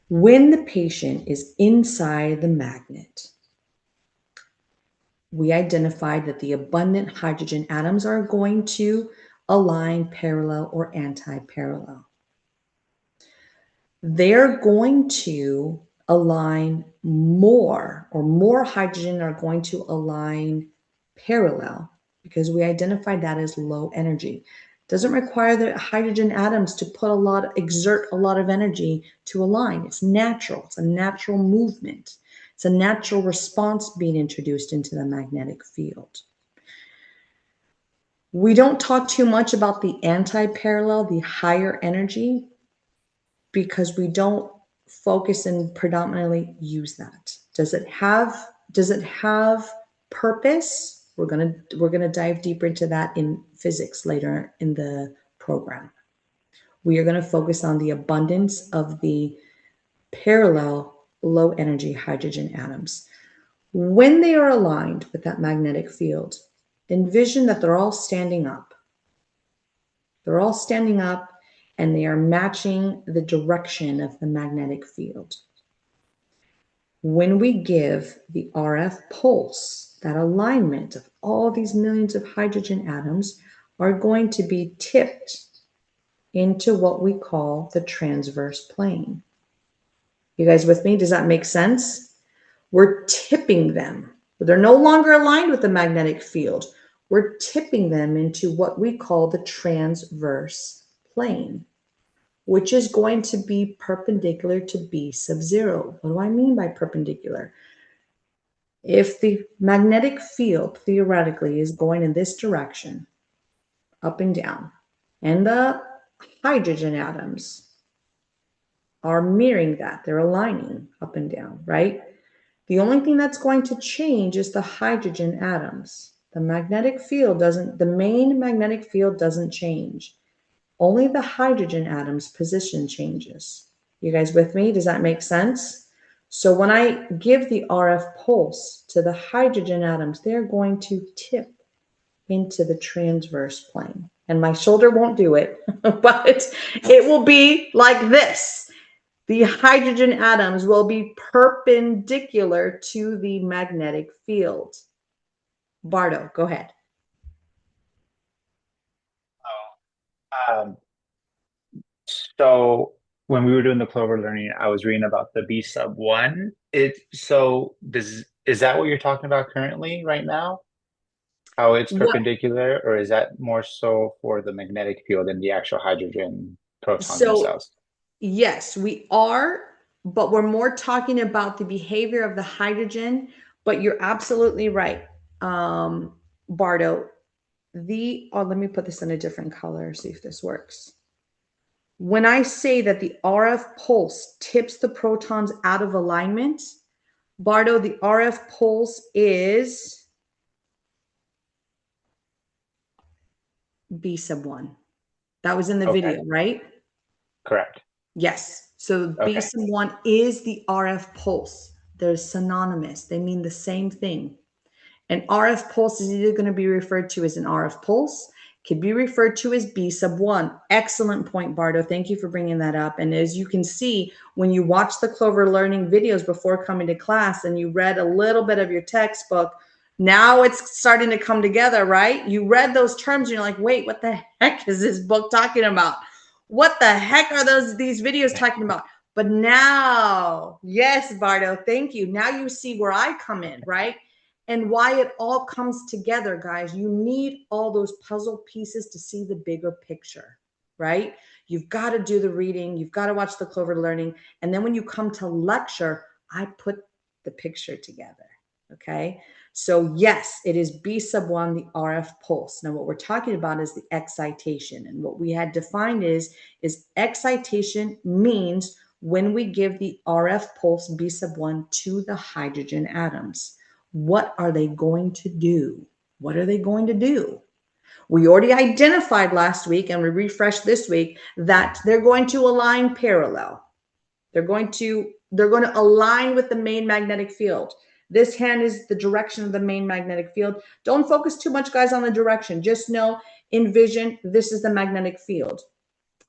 When the patient is inside the magnet, we identified that the abundant hydrogen atoms are going to align parallel or anti-parallel. They're going to align more, or more hydrogen are going to align parallel, because we identified that as low energy. Doesn't require the hydrogen atoms to exert a lot of energy to align. It's natural. It's a natural movement. It's a natural response being introduced into the magnetic field. We don't talk too much about the anti-parallel, the higher energy, because we don't focus and predominantly use that. Does it have purpose? We're gonna dive deeper into that in physics later in the program. We are going to focus on the abundance of the parallel low energy hydrogen atoms. When they are aligned with that magnetic field, envision that they're all standing up. They're all standing up and they are matching the direction of the magnetic field. When we give the RF pulse, that alignment of all these millions of hydrogen atoms are going to be tipped into what we call the transverse plane. You guys with me? Does that make sense? We're tipping them. They're no longer aligned with the magnetic field. We're tipping them into what we call the transverse plane, which is going to be perpendicular to B sub 0. What do I mean by perpendicular? If the magnetic field theoretically is going in this direction, up and down, and the hydrogen atoms are mirroring that, they're aligning up and down, right? The only thing that's going to change is the hydrogen atoms. The magnetic field doesn't, the main magnetic field doesn't change. Only the hydrogen atoms' position changes. You guys with me? Does that make sense? So when I give the RF pulse to the hydrogen atoms, they're going to tip into the transverse plane. And my shoulder won't do it, but it will be like this. The hydrogen atoms will be perpendicular to the magnetic field. Bardo, go ahead. So when we were doing the Clover learning, I was reading about the B sub 1. Is that what you're talking about currently right now? How it's perpendicular, or is that more so for the magnetic field and the actual hydrogen protons themselves? Yes, we are, but we're more talking about the behavior of the hydrogen. But you're absolutely right, Bardo. Let me put this in a different color, see if this works. When I say that the RF pulse tips the protons out of alignment, Bardo, the RF pulse is B sub 1. That was in the video, right? Correct. Yes. So B sub 1 is the RF pulse. They're synonymous. They mean the same thing. An RF pulse is either going to be referred to as an RF pulse, could be referred to as B sub 1. Excellent point, Bardo. Thank you for bringing that up. And as you can see, when you watch the Clover Learning videos before coming to class and you read a little bit of your textbook, now it's starting to come together, right? You read those terms and you're like, wait, what the heck is this book talking about? What the heck are these videos talking about? But now, yes, Bardo, thank you. Now you see where I come in, right? and why it all comes together, guys. You need all those puzzle pieces to see the bigger picture, right? You've got to do the reading. You've got to watch the Clover Learning. And then when you come to lecture, I put the picture together, okay? So yes, it is B sub 1, the RF pulse. Now what we're talking about is the excitation. And what we had defined is excitation means when we give the RF pulse B sub 1 to the hydrogen atoms. What are they going to do? What are they going to do? We already identified last week, and we refreshed this week, that they're going to align parallel. They're going to align with the main magnetic field. This hand is the direction of the main magnetic field. Don't focus too much, guys, on the direction. Just know, envision, this is the magnetic field.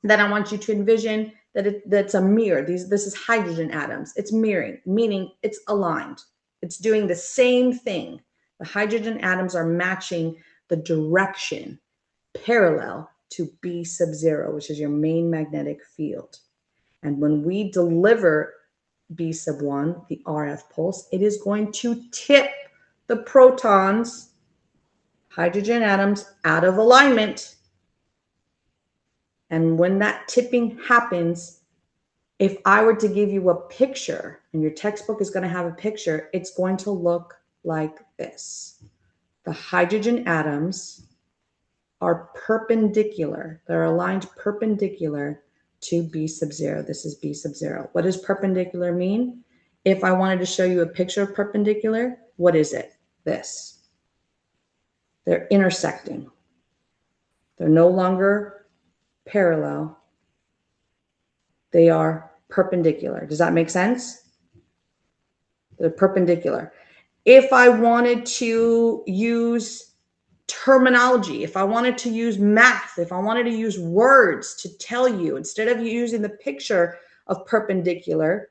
Then I want you to envision that that's a mirror. This is hydrogen atoms. It's mirroring, meaning it's aligned. It's doing the same thing. The hydrogen atoms are matching the direction parallel to B sub 0, which is your main magnetic field. And when we deliver B sub 1, the RF pulse, it is going to tip the protons, hydrogen atoms, out of alignment. And when that tipping happens, if I were to give you a picture, and your textbook is going to have a picture, it's going to look like this. The hydrogen atoms are perpendicular. They're aligned perpendicular to B sub 0. This is B sub 0. What does perpendicular mean? If I wanted to show you a picture of perpendicular, what is it? This. They're intersecting. They're no longer parallel. They are perpendicular. Does that make sense? They're perpendicular. If I wanted to use terminology, if I wanted to use math, if I wanted to use words to tell you, instead of using the picture of perpendicular,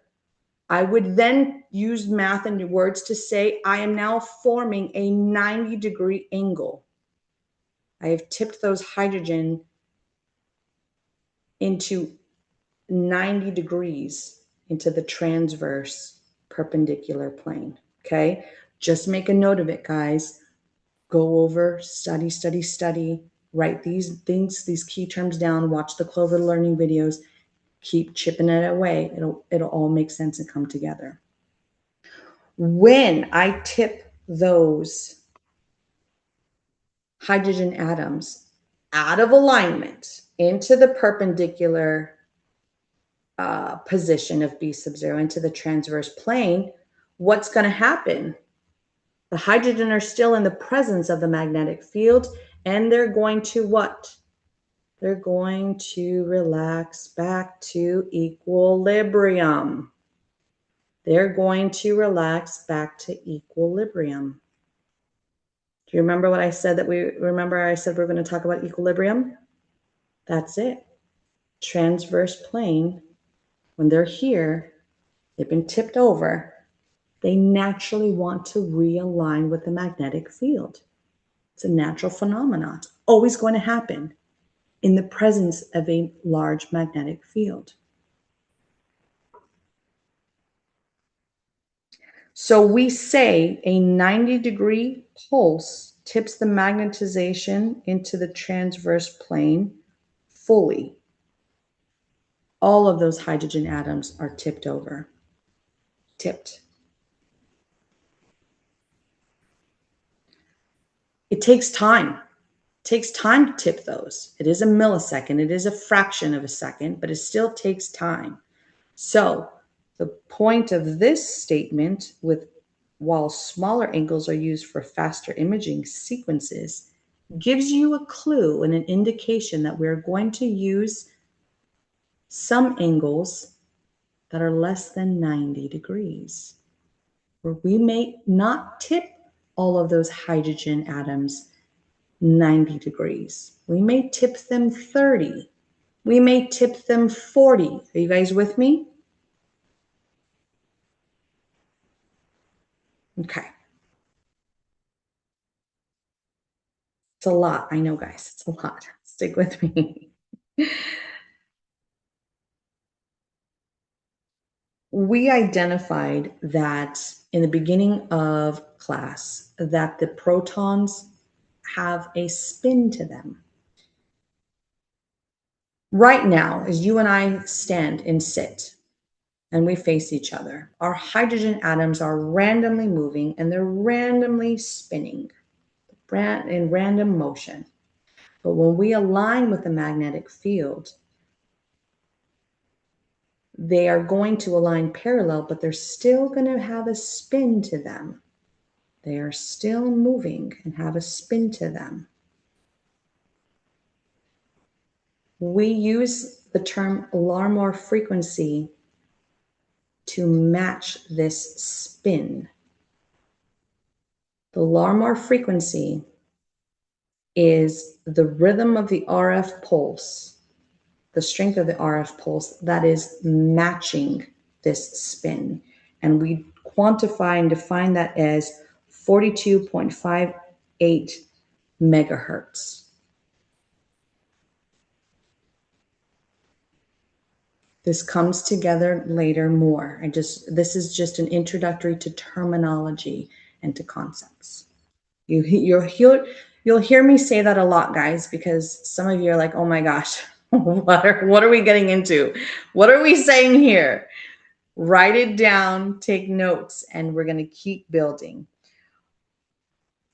I would then use math and words to say, I am now forming a 90-degree angle. I have tipped those hydrogen into 90 degrees into the transverse perpendicular plane, okay? Just make a note of it, guys. Go over, study, study, study, write these things, these key terms down, watch the Clover Learning videos, keep chipping it away. It'll all make sense and come together. When I tip those hydrogen atoms out of alignment into the perpendicular position of B sub 0, into the transverse plane, what's going to happen? The hydrogen are still in the presence of the magnetic field, and they're going to what? They're going to relax back to equilibrium. They're going to relax back to equilibrium. Do you remember what I said I said we're going to talk about equilibrium? That's it. Transverse plane, when they're here, they've been tipped over, they naturally want to realign with the magnetic field. It's a natural phenomenon. It's always going to happen in the presence of a large magnetic field. So we say a 90-degree pulse tips the magnetization into the transverse plane fully. All of those hydrogen atoms are tipped over. Tipped. It takes time. It takes time to tip those. It is a millisecond. It is a fraction of a second, but it still takes time. So the point of this statement, while smaller angles are used for faster imaging sequences, gives you a clue and an indication that we're going to use some angles that are less than 90 degrees, where we may not tip all of those hydrogen atoms 90 degrees. We may tip them 30. We may tip them 40. Are you guys with me? Okay. It's a lot. I know, guys. It's a lot. Stick with me. We identified that in the beginning of class that the protons have a spin to them. Right now, as you and I stand and sit and we face each other, our hydrogen atoms are randomly moving and they're randomly spinning in random motion. But when we align with the magnetic field, they are going to align parallel, but they're still going to have a spin to them. They are still moving and have a spin to them. We use the term Larmor frequency to match this spin. The Larmor frequency is the rhythm of the RF pulse, the strength of the RF pulse that is matching this spin. And we quantify and define that as 42.58 megahertz. This comes together later more. This is just an introductory to terminology and to concepts. You'll hear me say that a lot, guys, because some of you are like, oh my gosh, what are we getting into? What are we saying here? Write it down, take notes, and we're going to keep building.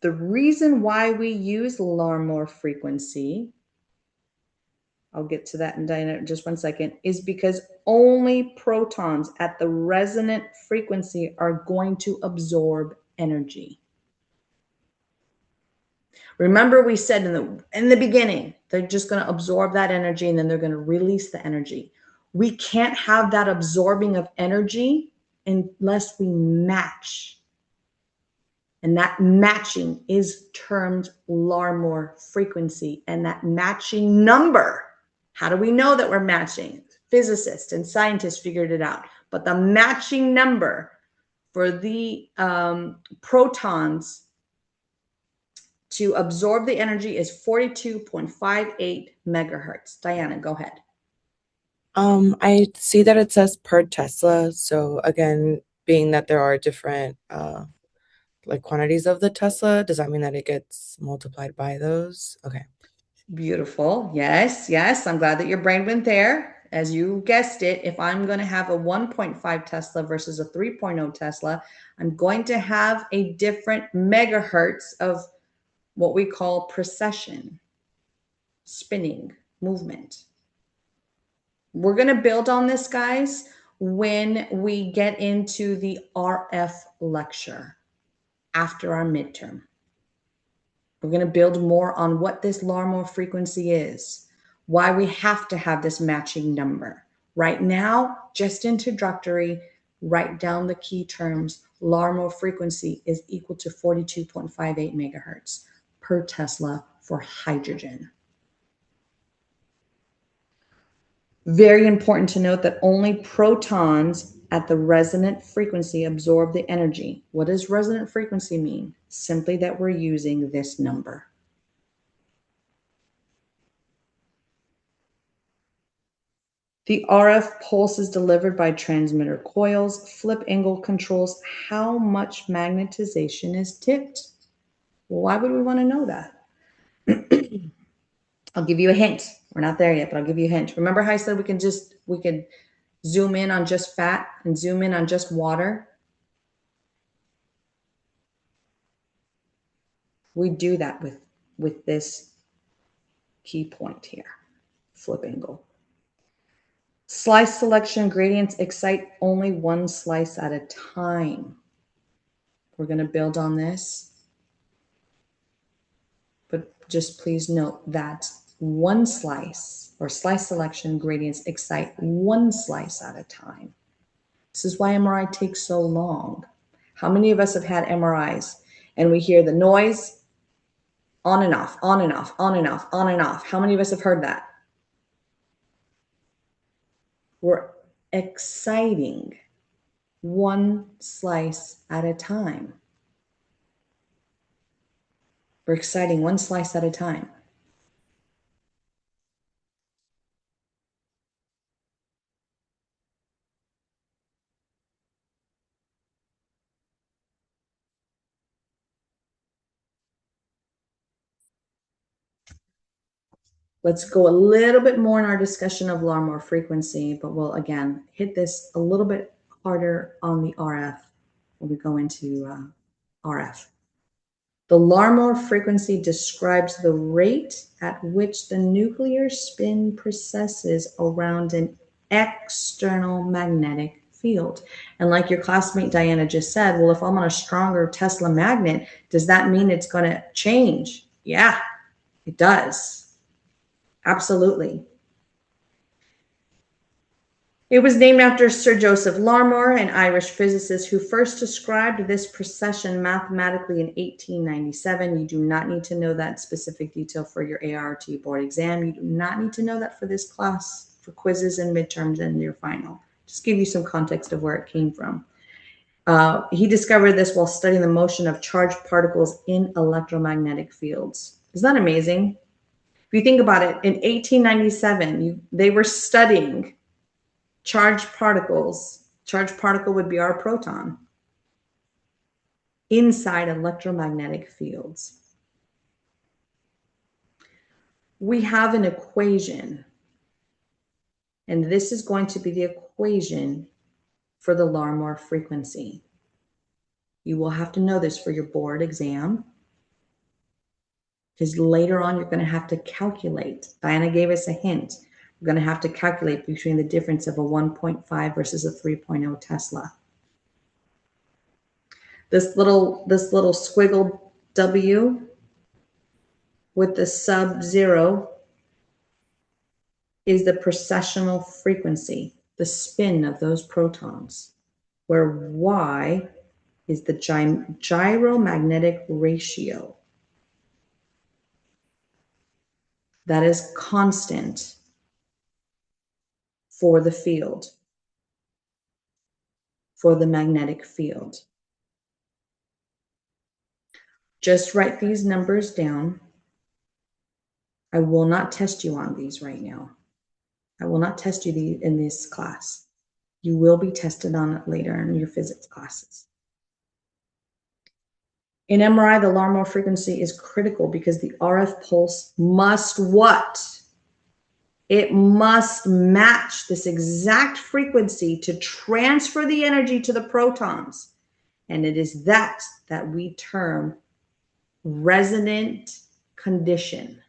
The reason why we use Larmor frequency, I'll get to that in just 1 second, is because only protons at the resonant frequency are going to absorb energy. Remember, we said in the beginning, they're just going to absorb that energy and then they're going to release the energy. We can't have that absorbing of energy unless we match. And that matching is termed Larmor frequency. And that matching number, how do we know that we're matching? Physicists and scientists figured it out. But the matching number for the protons to absorb the energy is 42.58 megahertz. Diana, go ahead. I see that it says per Tesla. So again, being that there are different like quantities of the Tesla, does that mean that it gets multiplied by those? Okay. Beautiful. Yes, yes. I'm glad that your brain went there. As you guessed it, if I'm going to have a 1.5 Tesla versus a 3.0 Tesla, I'm going to have a different megahertz of what we call precession, spinning, movement. We're going to build on this, guys, when we get into the RF lecture after our midterm. We're going to build more on what this Larmor frequency is, why we have to have this matching number. Right now, just introductory, write down the key terms. Larmor frequency is equal to 42.58 megahertz per Tesla for hydrogen. Very important to note that only protons at the resonant frequency absorb the energy. What does resonant frequency mean? Simply that we're using this number. The RF pulse is delivered by transmitter coils. Flip angle controls how much magnetization is tipped. Well, why would we want to know that? I'll give you a hint. We're not there yet, but I'll give you a hint. Remember how I said we could zoom in on just fat and zoom in on just water? We do that with this key point here, flip angle. Slice selection gradients excite only one slice at a time. We're going to build on this, but just please note that one slice or slice selection gradients excite one slice at a time. This is why MRI takes so long. How many of us have had MRIs and we hear the noise on and off, on and off, on and off, on and off? How many of us have heard that? We're exciting one slice at a time. We're exciting one slice at a time. Let's go a little bit more in our discussion of Larmor frequency, but we'll again hit this a little bit harder on the RF when we go into RF. The Larmor frequency describes the rate at which the nuclear spin precesses around an external magnetic field. And like your classmate Diana just said, well, if I'm on a stronger Tesla magnet, does that mean it's going to change? Yeah, it does. Absolutely. It was named after Sir Joseph Larmor, an Irish physicist who first described this precession mathematically in 1897. You do not need to know that specific detail for your ART board exam. You do not need to know that for this class, for quizzes and midterms and your final. Just give you some context of where it came from. He discovered this while studying the motion of charged particles in electromagnetic fields. Isn't that amazing? If you think about it, in 1897, they were studying charged particles. Charged particle would be our proton inside electromagnetic fields. We have an equation, and this is going to be the equation for the Larmor frequency. You will have to know this for your board exam, because later on you're going to have to calculate. Diana gave us a hint. We're going to have to calculate between the difference of a 1.5 versus a 3.0 Tesla. This little squiggle W with the sub-zero is the precessional frequency, the spin of those protons, where Y is the gyromagnetic ratio. That is constant for the field, for the magnetic field. Just write these numbers down. I will not test you on these right now. I will not test you in this class. You will be tested on it later in your physics classes. In MRI, the Larmor frequency is critical because the RF pulse must what? It must match this exact frequency to transfer the energy to the protons. And it is that we term resonant condition.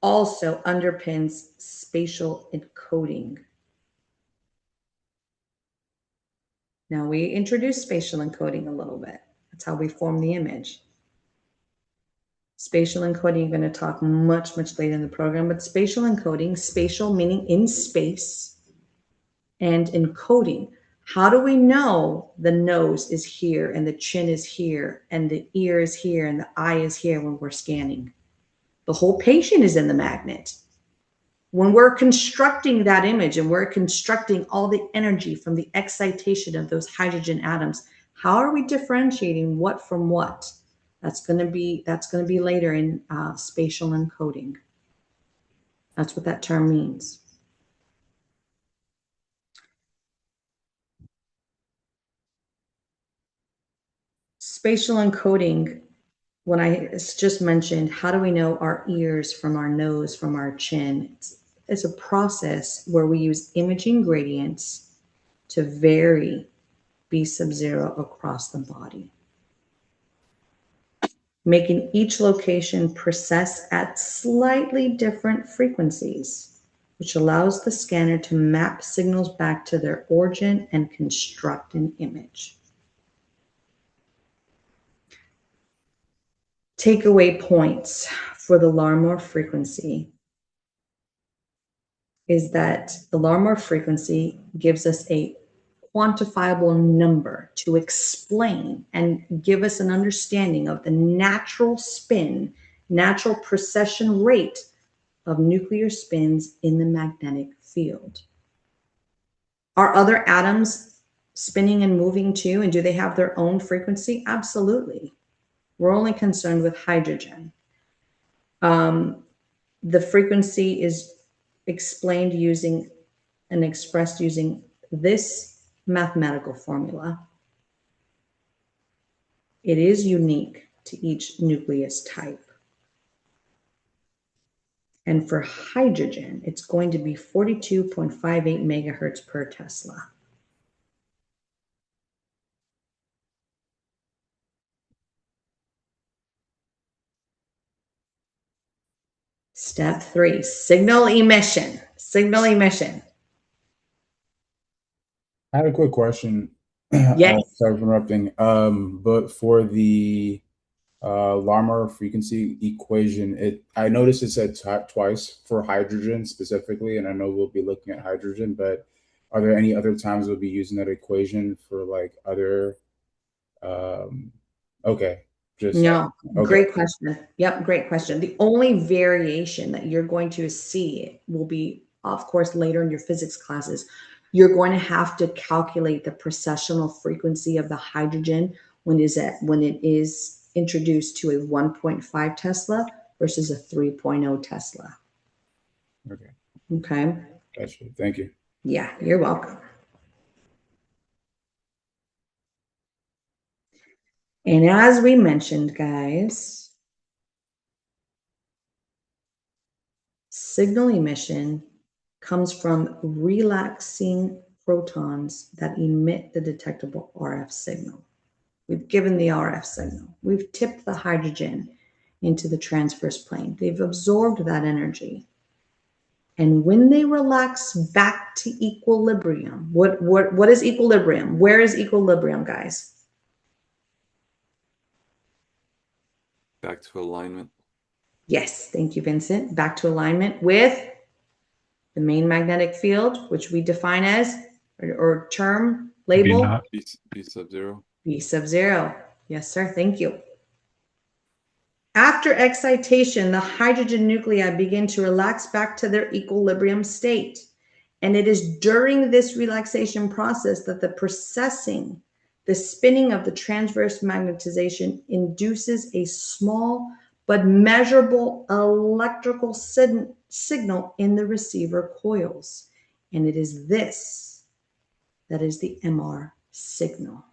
Also underpins spatial encoding. Now we introduced spatial encoding a little bit. That's how we form the image. Spatial encoding, you're going to talk much later in the program, but spatial encoding, spatial meaning in space, and encoding. How do we know the nose is here and the chin is here and the ear is here and the eye is here when we're scanning? The whole patient is in the magnet. When we're constructing that image and we're constructing all the energy from the excitation of those hydrogen atoms, how are we differentiating what from what? That's going to be later in spatial encoding. That's what that term means. Spatial encoding, when I just mentioned, how do we know our ears from our nose, from our chin? It's a process where we use imaging gradients to vary B sub-zero across the body, making each location precess at slightly different frequencies, which allows the scanner to map signals back to their origin and construct an image. Takeaway points for the Larmor frequency is that the Larmor frequency gives us a quantifiable number to explain and give us an understanding of the natural spin, natural precession rate of nuclear spins in the magnetic field. Are other atoms spinning and moving too, and do they have their own frequency? Absolutely. We're only concerned with hydrogen. The frequency is explained using and expressed using this mathematical formula. It is unique. to each nucleus type. And for hydrogen, it's going to be 42.58 megahertz per Tesla. Step 3, signal emission. Signal emission. I had a quick question. Yes. Sorry for interrupting. But for the Larmor frequency equation, I noticed it said twice for hydrogen specifically, and I know we'll be looking at hydrogen, but are there any other times we'll be using that equation for like other? Okay, just No, okay. great question. Yep, great question. The only variation that you're going to see will be, of course, later in your physics classes. You're going to have to calculate the precessional frequency of the hydrogen when it is introduced to a 1.5 Tesla versus a 3.0 Tesla. Okay, Okay. gotcha. Thank you. Yeah, you're welcome. And as we mentioned, guys, signal emission comes from relaxing protons that emit the detectable RF signal. We've given the RF signal. We've tipped the hydrogen into the transverse plane. They've absorbed that energy. And when they relax back to equilibrium, what is equilibrium? Where is equilibrium, guys? Back to alignment. Yes, thank you, Vincent. Back to alignment with the main magnetic field, which we define as, or term, label, naught. B sub 0. B sub 0. Yes, sir. Thank you. After excitation, the hydrogen nuclei begin to relax back to their equilibrium state. And it is during this relaxation process that the processing, the spinning of the transverse magnetization induces a small but measurable electrical signal in the receiver coils. And it is this that is the MR signal.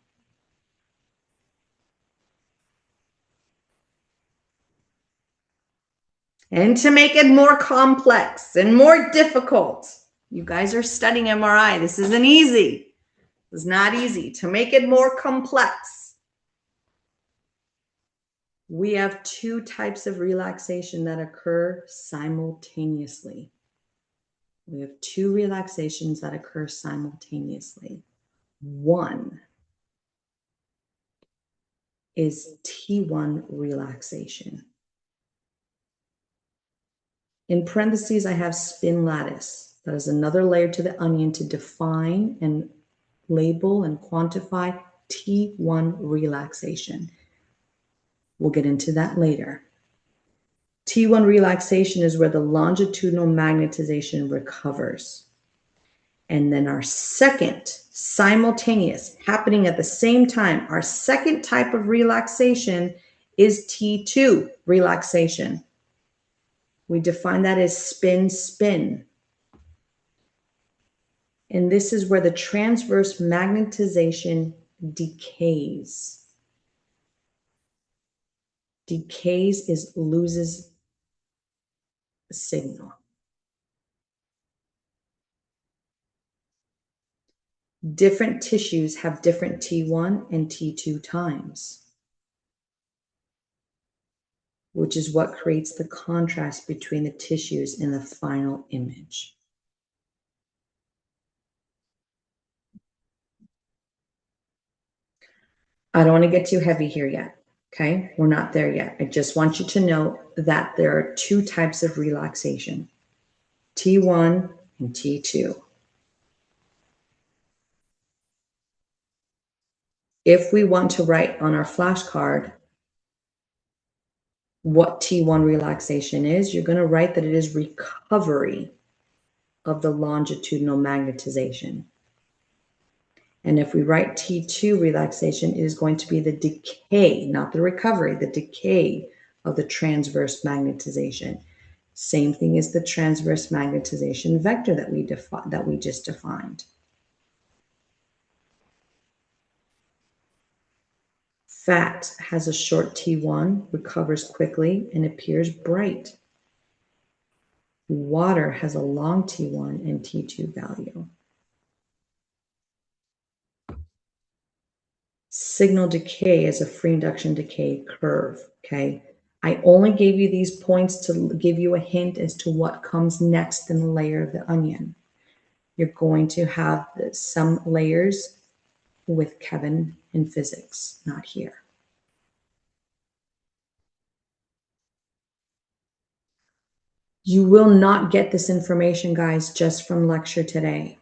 And to make it more complex and more difficult, you guys are studying MRI. This isn't easy. It's not easy. To make it more complex, we have two types of relaxation that occur simultaneously. We have two relaxations that occur simultaneously. One is T1 relaxation. In parentheses, I have spin lattice. That is another layer to the onion to define and label and quantify T1 relaxation. We'll get into that later. T1 relaxation is where the longitudinal magnetization recovers. And then our second, simultaneous, happening at the same time, our second type of relaxation is T2 relaxation. We define that as spin-spin. And this is where the transverse magnetization decays. Decays is loses the signal. Different tissues have different T1 and T2 times, which is what creates the contrast between the tissues in the final image. I don't want to get too heavy here yet. Okay, we're not there yet. I just want you to know that there are two types of relaxation, T1 and T2. If we want to write on our flashcard what T1 relaxation is, you're going to write that it is recovery of the longitudinal magnetization. And if we write T2 relaxation, it is going to be the decay, not the recovery, the decay of the transverse magnetization. Same thing as the transverse magnetization vector that we just defined. Fat has a short T1, recovers quickly, and appears bright. Water has a long T1 and T2 value. Signal decay is a free induction decay curve, okay? I only gave you these points to give you a hint as to what comes next in the layer of the onion. You're going to have some layers with Kevin in physics, not here. You will not get this information, guys, just from lecture today.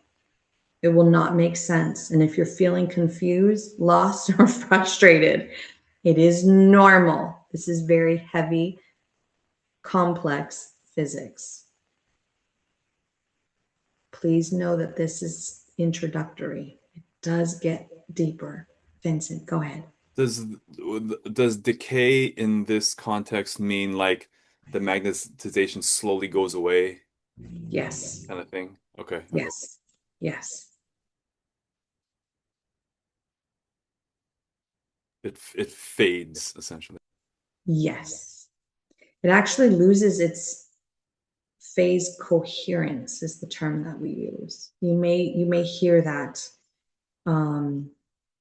It will not make sense. And if you're feeling confused, lost, or frustrated, it is normal. This is very heavy, complex physics. Please know that this is introductory. It does get deeper. Vincent, go ahead. Does decay in this context mean like the magnetization slowly goes away? Yes. Kind of thing? Okay. Yes. Yes. It fades essentially. Yes. It actually loses its phase coherence is the term that we use. You may hear that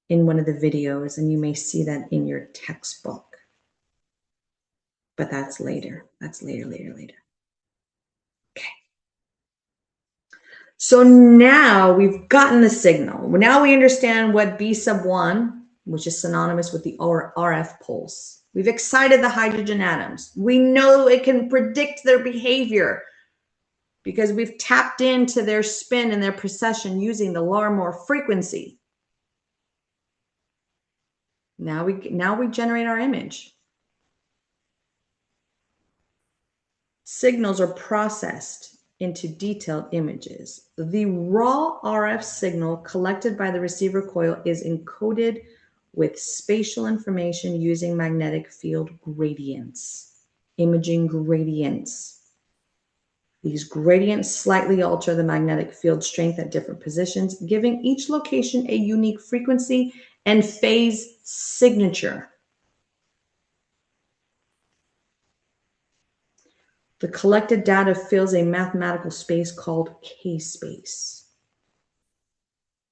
in one of the videos, and you may see that in your textbook. But that's later. That's later. Okay. So now we've gotten the signal. Now we understand what B sub 1, which is synonymous with the RF pulse. We've excited the hydrogen atoms. We know it can predict their behavior because we've tapped into their spin and their precession using the Larmor frequency. Now we generate our image. Signals are processed into detailed images. The raw RF signal collected by the receiver coil is encoded with spatial information using magnetic field gradients, imaging gradients. These gradients slightly alter the magnetic field strength at different positions, giving each location a unique frequency and phase signature. The collected data fills a mathematical space called K-space.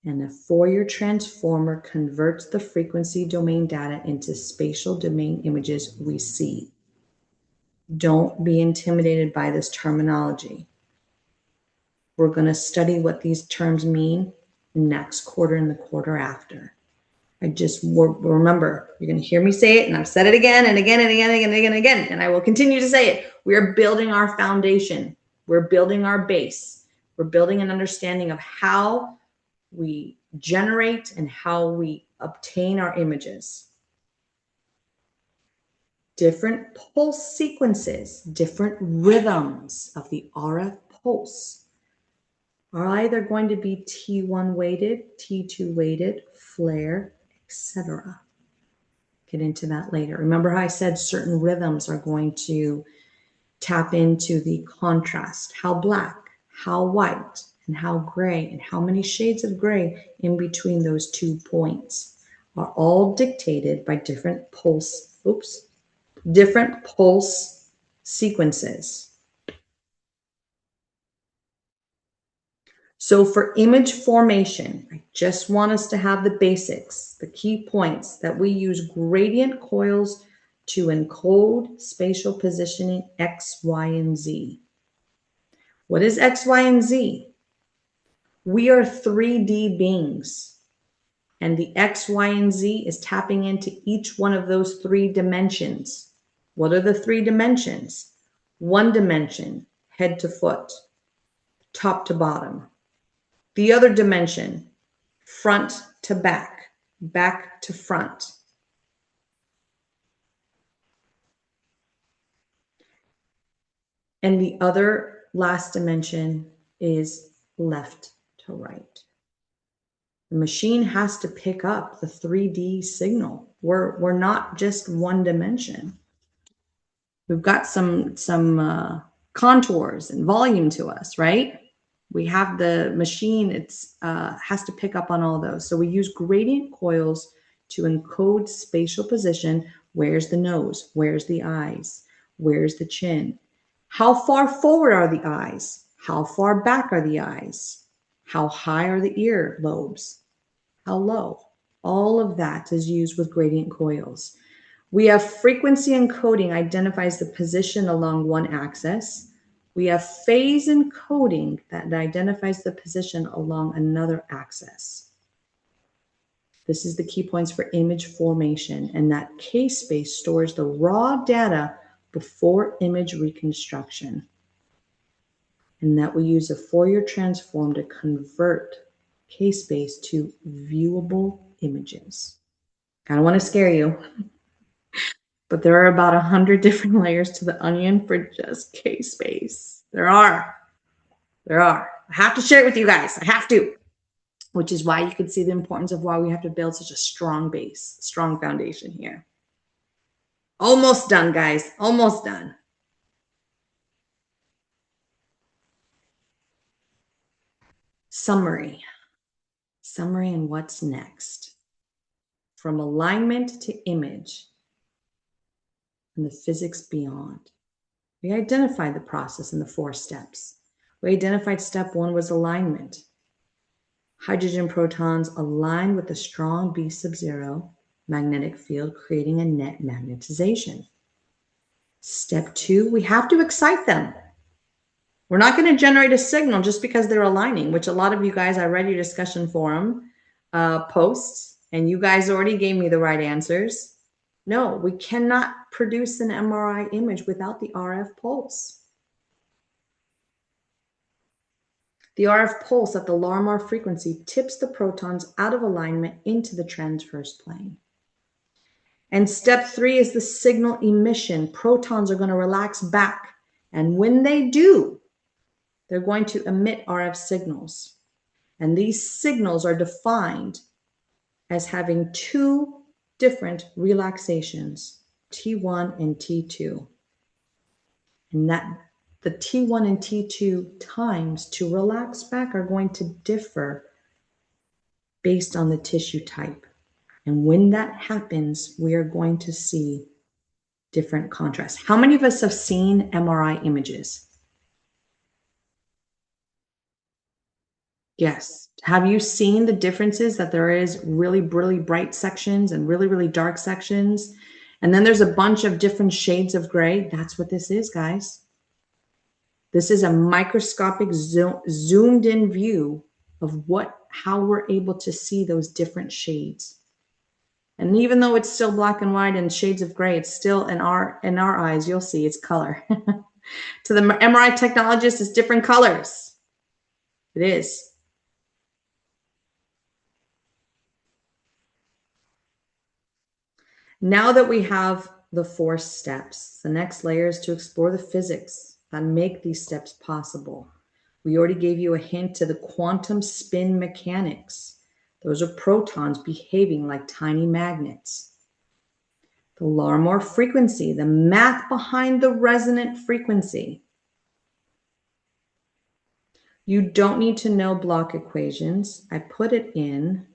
And the Fourier transformer converts the frequency domain data into spatial domain images we see. Don't be intimidated by this terminology. We're going to study what these terms mean next quarter and the quarter after. I just remember, you're going to hear me say it, and I've said it again and again and again and again and again, and I will continue to say it. We are building our foundation. We're building our base. We're building an understanding of how we generate and how we obtain our images. Different pulse sequences, different rhythms of the RF pulse are either going to be T1 weighted, T2 weighted, flare, etc. Get into that later. Remember how I said certain rhythms are going to tap into the contrast, how black, how white, and how gray, and how many shades of gray in between those 2 points are all dictated by different pulse sequences. So for image formation, I just want us to have the basics, the key points that we use gradient coils to encode spatial positioning X, Y, and Z. What is X, Y, and Z? We are 3D beings, and the X, Y, and Z is tapping into each one of those 3 dimensions. What are the 3 dimensions? 1 dimension, head to foot, top to bottom. The other dimension, front to back, back to front. And the other last dimension is left to right. The machine has to pick up the 3D signal. We're not just 1 dimension. We've got some contours and volume to us, right? We have the machine, it's has to pick up on all those. So we use gradient coils to encode spatial position. Where's the nose? Where's the eyes? Where's the chin? How far forward are the eyes? How far back are the eyes? How high are the ear lobes? How low? All of that is used with gradient coils. We have frequency encoding identifies the position along one axis. We have phase encoding that identifies the position along another axis. This is the key points for image formation, and that K-space stores the raw data before image reconstruction. And that we use a Fourier transform to convert K-space to viewable images. I don't want to scare you, but there are about 100 different layers to the onion for just K-space. There are. I have to share it with you guys. I have to. Which is why you can see the importance of why we have to build such a strong base, strong foundation here. Almost done, guys. Almost done. Summary and what's next. From alignment to image and the physics beyond. We identified the process in the 4 steps. We identified step 1 was alignment. Hydrogen protons align with the strong B sub 0 magnetic field, creating a net magnetization. Step 2, we have to excite them. We're not going to generate a signal just because they're aligning, which a lot of you guys, I read your discussion forum posts, and you guys already gave me the right answers. No, we cannot produce an MRI image without the RF pulse. The RF pulse at the Larmor frequency tips the protons out of alignment into the transverse plane. And step 3 is the signal emission. Protons are going to relax back. And when they do, they're going to emit RF signals. And these signals are defined as having 2 different relaxations, T1 and T2. And that the T1 and T2 times to relax back are going to differ based on the tissue type. And when that happens, we are going to see different contrasts. How many of us have seen MRI images? Yes. Have you seen the differences that there is really, really bright sections and really, really dark sections? And then there's a bunch of different shades of gray. That's what this is, guys. This is a microscopic zoomed in view of how we're able to see those different shades. And even though it's still black and white and shades of gray, it's still in our eyes, you'll see it's color. To the MRI technologist, it's different colors. It is. Now that we have the 4 steps, the next layer is to explore the physics that make these steps possible. We already gave you a hint to the quantum spin mechanics. Those are protons behaving like tiny magnets. The Larmor frequency, the math behind the resonant frequency. You don't need to know block equations. I put it in.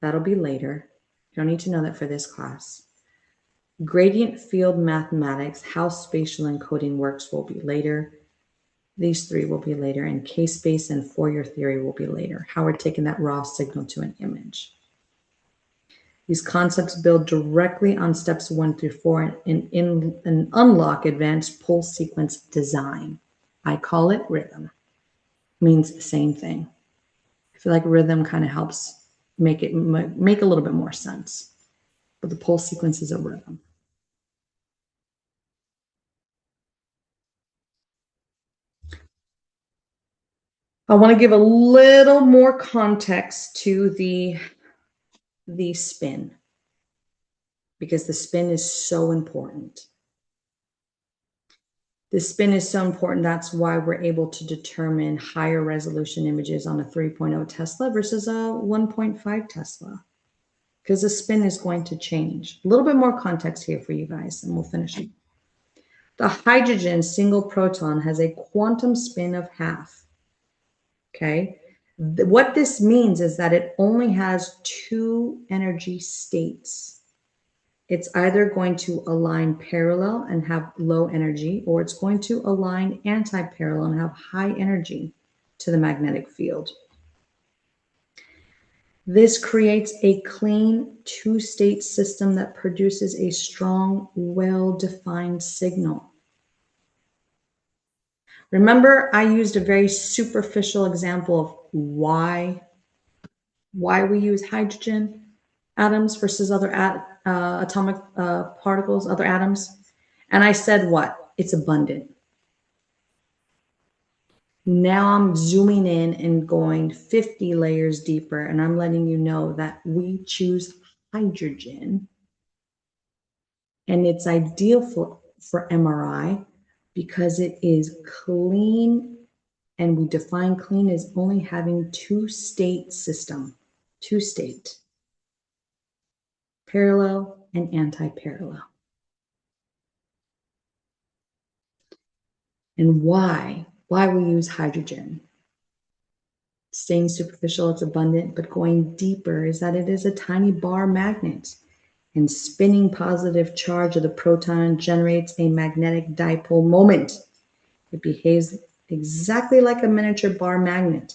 That'll be later. You don't need to know that for this class. Gradient field mathematics, how spatial encoding works will be later. These 3 will be later, and K-space and Fourier theory will be later. How we're taking that raw signal to an image. These concepts build directly on steps 1 through 4 and unlock advanced pulse sequence design. I call it rhythm. It means the same thing. I feel like rhythm kind of helps make a little bit more sense. But the pulse sequence is a rhythm. I want to give a little more context to the spin, because the spin is so important. The spin is so important. That's why we're able to determine higher resolution images on a 3.0 Tesla versus a 1.5 Tesla, because the spin is going to change. A little bit more context here for you guys, and we'll finish it. The hydrogen single proton has a quantum spin of half. Okay, What this means is that it only has two energy states. It's either going to align parallel and have low energy, or it's going to align anti-parallel and have high energy to the magnetic field. This creates a clean two-state system that produces a strong, well-defined signal. Remember, I used a very superficial example of why we use hydrogen atoms versus other atomic particles, other atoms. And I said what? It's abundant. Now I'm zooming in and going 50 layers deeper, and I'm letting you know that we choose hydrogen. And it's ideal for MRI because it is clean, and we define clean as only having two-state system, two-state, parallel and anti-parallel. And why we use hydrogen? Staying superficial, it's abundant, but going deeper is that it is a tiny bar magnet, and spinning positive charge of the proton generates a magnetic dipole moment. It behaves exactly like a miniature bar magnet.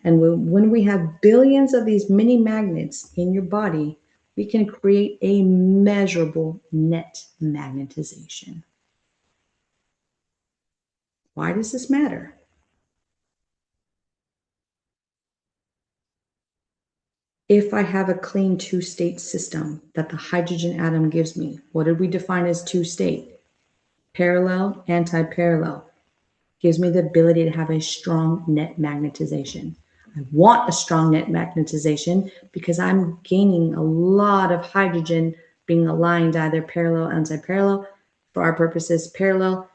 And when we have billions of these mini magnets in your body, we can create a measurable net magnetization. Why does this matter? If I have a clean two-state system that the hydrogen atom gives me, what did we define as two-state? Parallel, anti-parallel. Gives me the ability to have a strong net magnetization. I want a strong net magnetization because I'm gaining a lot of hydrogen being aligned either parallel, anti-parallel, for our purposes parallel,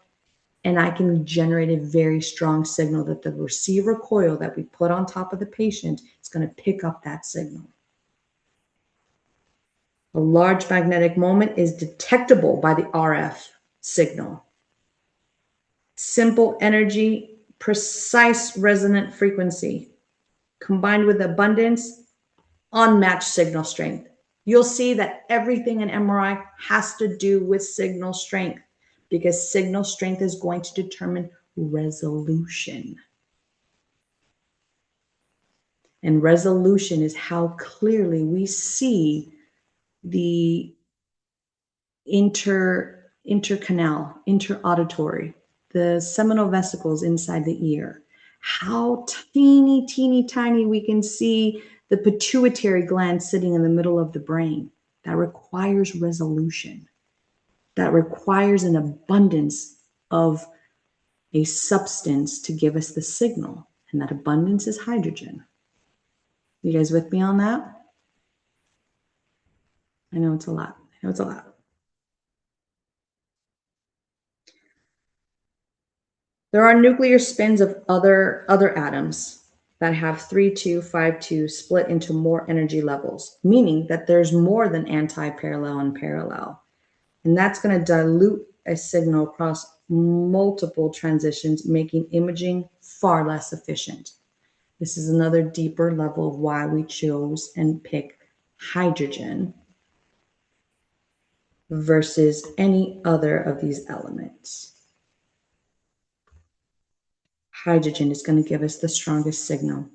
and I can generate a very strong signal that the receiver coil that we put on top of the patient is going to pick up that signal. A large magnetic moment is detectable by the RF signal. Simple energy, precise resonant frequency, combined with abundance, unmatched signal strength. You'll see that everything in MRI has to do with signal strength because signal strength is going to determine resolution. And resolution is how clearly we see the intercanal, interauditory, the seminal vesicles inside the ear. How teeny, teeny, tiny we can see the pituitary gland sitting in the middle of the brain. That requires resolution. That requires an abundance of a substance to give us the signal. And that abundance is hydrogen. You guys with me on that? I know it's a lot. There are nuclear spins of other atoms that have 3,2, 5,2 split into more energy levels, meaning that there's more than anti-parallel and parallel. And that's going to dilute a signal across multiple transitions, making imaging far less efficient. This is another deeper level of why we chose and pick hydrogen versus any other of these elements. Hydrogen is going to give us the strongest signal.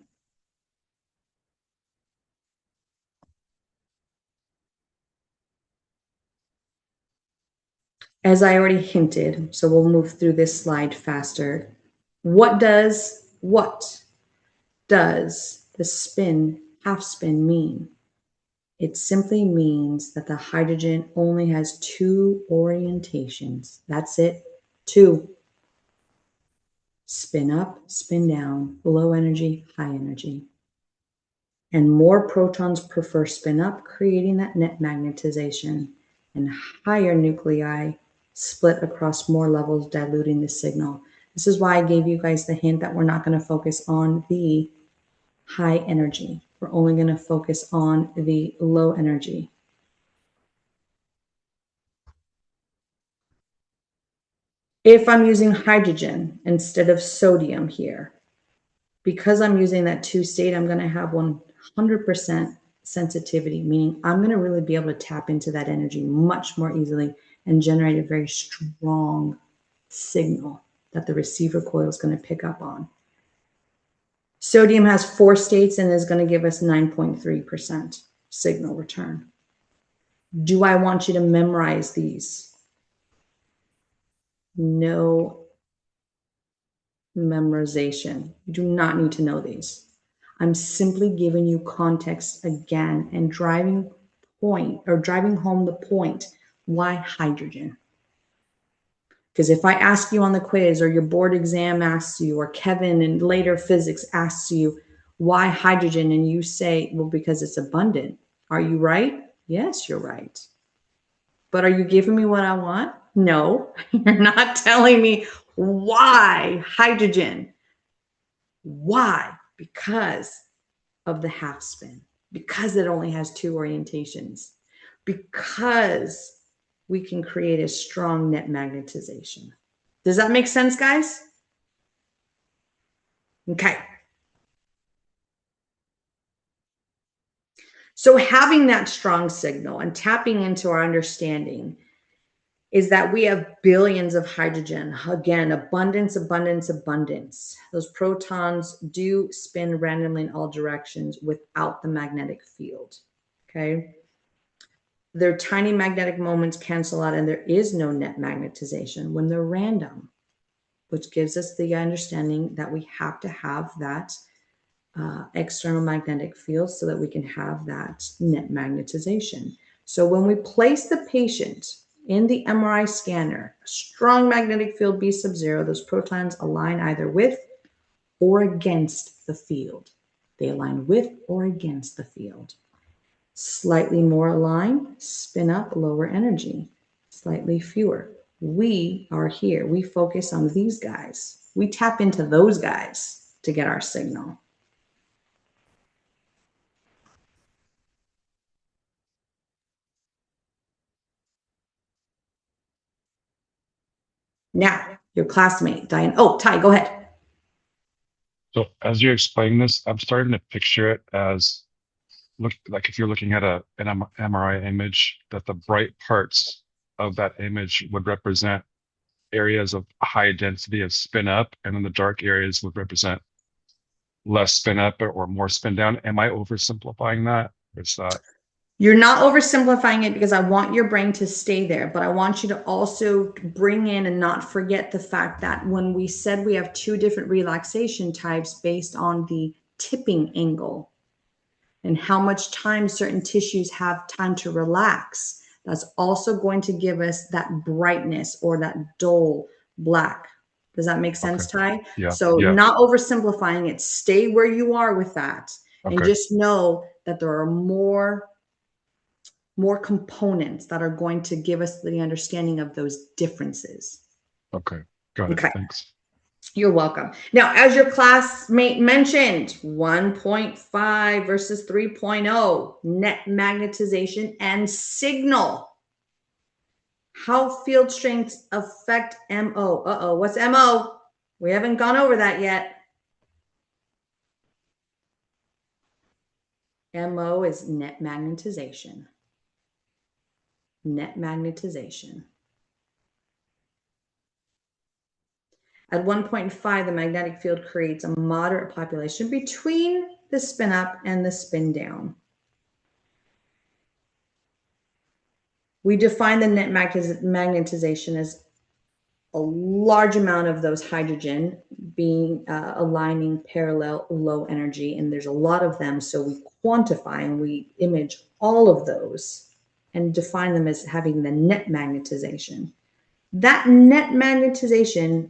As I already hinted, so we'll move through this slide faster. What does the spin, half spin mean? It simply means that the hydrogen only has two orientations. That's it, two. Spin up, spin down, low energy, high energy. And more protons prefer spin up, creating that net magnetization, and higher nuclei split across more levels, diluting the signal. This is why I gave you guys the hint that we're not going to focus on the high energy. We're only going to focus on the low energy. If I'm using hydrogen instead of sodium here, because I'm using that 2 state, I'm going to have 100% sensitivity, meaning I'm going to really be able to tap into that energy much more easily and generate a very strong signal that the receiver coil is going to pick up on. Sodium has 4 states and is going to give us 9.3% signal return. Do I want you to memorize these? No memorization. You do not need to know these. I'm simply giving you context again and driving home the point. Why hydrogen? Because if I ask you on the quiz, or your board exam asks you, or Kevin in later physics asks you, why hydrogen? And you say, well, because it's abundant. Are you right? Yes, you're right. But are you giving me what I want? No, you're not telling me why hydrogen. Why? Because of the half spin, because it only has 2 orientations, because we can create a strong net magnetization. Does that make sense, guys? Okay. So having that strong signal and tapping into our understanding is that we have billions of hydrogen. Again, abundance, abundance, abundance. Those protons do spin randomly in all directions without the magnetic field, okay? Their tiny magnetic moments cancel out and there is no net magnetization when they're random, which gives us the understanding that we have to have that external magnetic field so that we can have that net magnetization. So when we place the patient in the MRI scanner, a strong magnetic field B sub 0, those protons align either with or against the field. They align with or against the field. Slightly more aligned, spin up, lower energy. Slightly fewer. We are here. We focus on these guys. We tap into those guys to get our signal. Now, your classmate, Diane. Oh, Ty, go ahead. So as you're explaining this, I'm starting to picture it as like if you're looking at an MRI image, that the bright parts of that image would represent areas of high density of spin up, and then the dark areas would represent less spin up or more spin down. Am I oversimplifying that? Or is that? You're not oversimplifying it because I want your brain to stay there, but I want you to also bring in and not forget the fact that when we said we have 2 different relaxation types based on the tipping angle and how much time certain tissues have time to relax, that's also going to give us that brightness or that dull black. Does that make sense, Okay. Ty? Yeah. So Yeah. not oversimplifying it. Stay where you are with that. And Okay. just know that there are more components that are going to give us the understanding of those differences. Okay. Got it. Okay. Thanks. You're welcome. Now, as your classmate mentioned, 1.5 versus 3.0, net magnetization and signal. How field strengths affect MO? Uh-oh, what's MO? We haven't gone over that yet. MO is net magnetization. Net magnetization. At 1.5, the magnetic field creates a moderate population between the spin up and the spin down. We define the net magnetization as a large amount of those hydrogen being aligning parallel low energy, and there's a lot of them, so we quantify and we image all of those and define them as having the net magnetization. That net magnetization,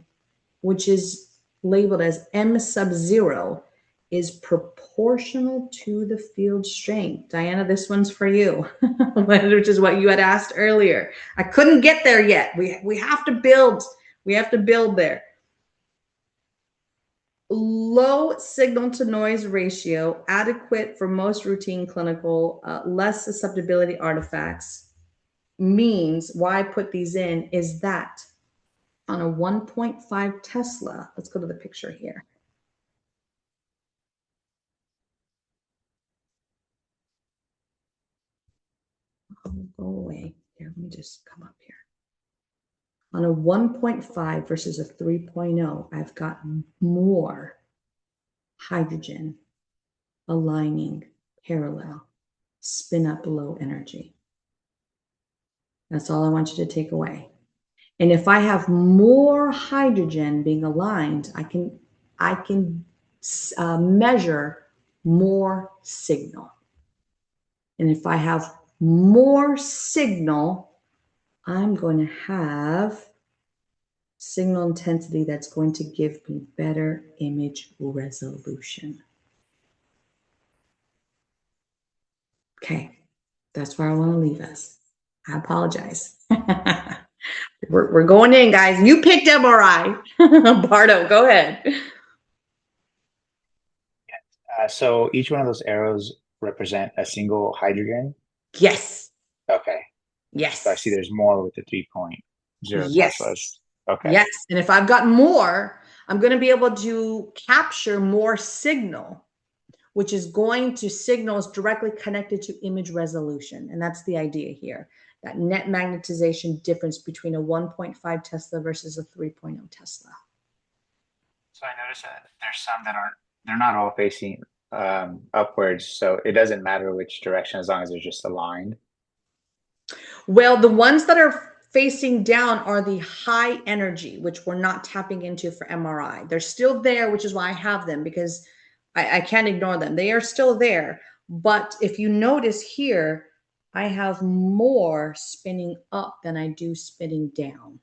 which is labeled as M sub 0, is proportional to the field strength. Diana, this one's for you, which is what you had asked earlier. I couldn't get there yet. We have to build. We have to build there. Low signal to noise ratio, adequate for most routine clinical, less susceptibility artifacts, means why I put these in is that on a 1.5 Tesla, let's go to the picture here. go away. Here, let me just come up here. On a 1.5 versus a 3.0, I've got more hydrogen aligning parallel, spin up low energy. That's all I want you to take away. And if I have more hydrogen being aligned, I can measure more signal. And if I have more signal, I'm going to have signal intensity that's going to give me better image resolution. Okay, that's where I want to leave us. I apologize. we're going in, guys. You picked MRI. Bardo, go ahead. So each one of those arrows represent a single hydrogen. Yes. Okay. Yes. So I see there's more with the 3.0 Yes. Teslas. Okay. Yes. And if I've got more, I'm going to be able to capture more signal, which is going to signals directly connected to image resolution. And that's the idea here, that net magnetization difference between a 1.5 Tesla versus a 3.0 Tesla. So I noticed that there's some that they're not all facing upwards. So it doesn't matter which direction as long as they're just aligned. Well, the ones that are facing down are the high energy, which we're not tapping into for MRI. They're still there, which is why I have them, because I can't ignore them. They are still there. But if you notice here, I have more spinning up than I do spinning down.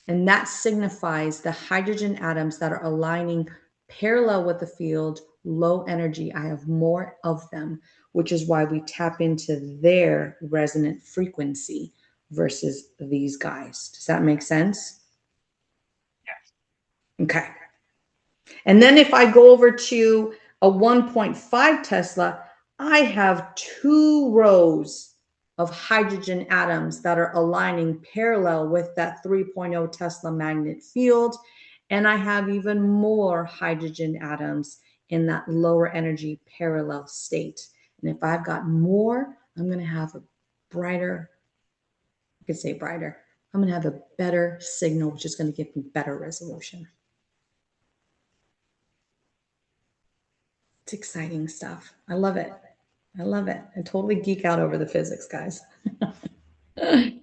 And that signifies the hydrogen atoms that are aligning parallel with the field, low energy. I have more of them, which is why we tap into their resonant frequency versus these guys. Does that make sense? Yes. Okay. And then if I go over to a 1.5 Tesla, I have 2 rows of hydrogen atoms that are aligning parallel with that 3.0 Tesla magnet field. And I have even more hydrogen atoms in that lower energy parallel state. And if I've got more, I'm going to have a brighter, I could say brighter, I'm going to have a better signal, which is going to give me better resolution. It's exciting stuff. I love it. I love it. I totally geek out over the physics, guys. It's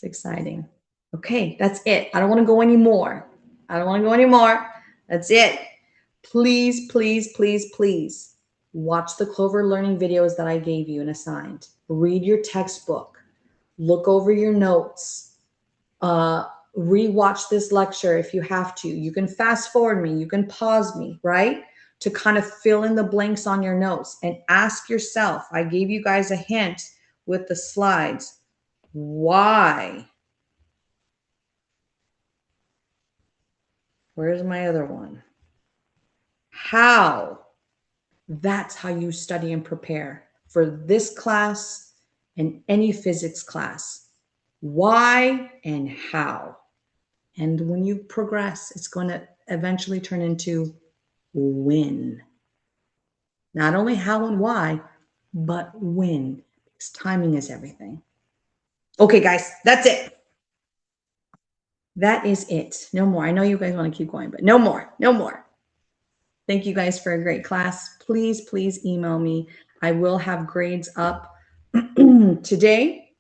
exciting. Okay, that's it. I don't want to go anymore. I don't want to go anymore. That's it. Please, please, please, please watch the Clover learning videos that I gave you and assigned. Read your textbook. Look over your notes. Rewatch this lecture if you have to. You can fast forward me. You can pause me, right? To kind of fill in the blanks on your notes and ask yourself. I gave you guys a hint with the slides. Why? Where's my other one? How? That's how you study and prepare for this class and any physics class. Why and how? And when you progress, it's going to eventually turn into when. Not only how and why, but when. Because timing is everything. Okay, guys, that's it. That is it. No more. I know you guys want to keep going, but no more. No more. Thank you guys for a great class. Please, please email me. I will have grades up today.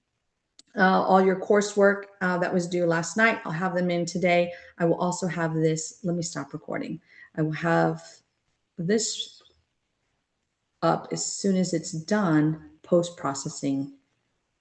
All your coursework that was due last night, I'll have them in today. I will also have this. Let me stop recording. I will have this up as soon as it's done post-processing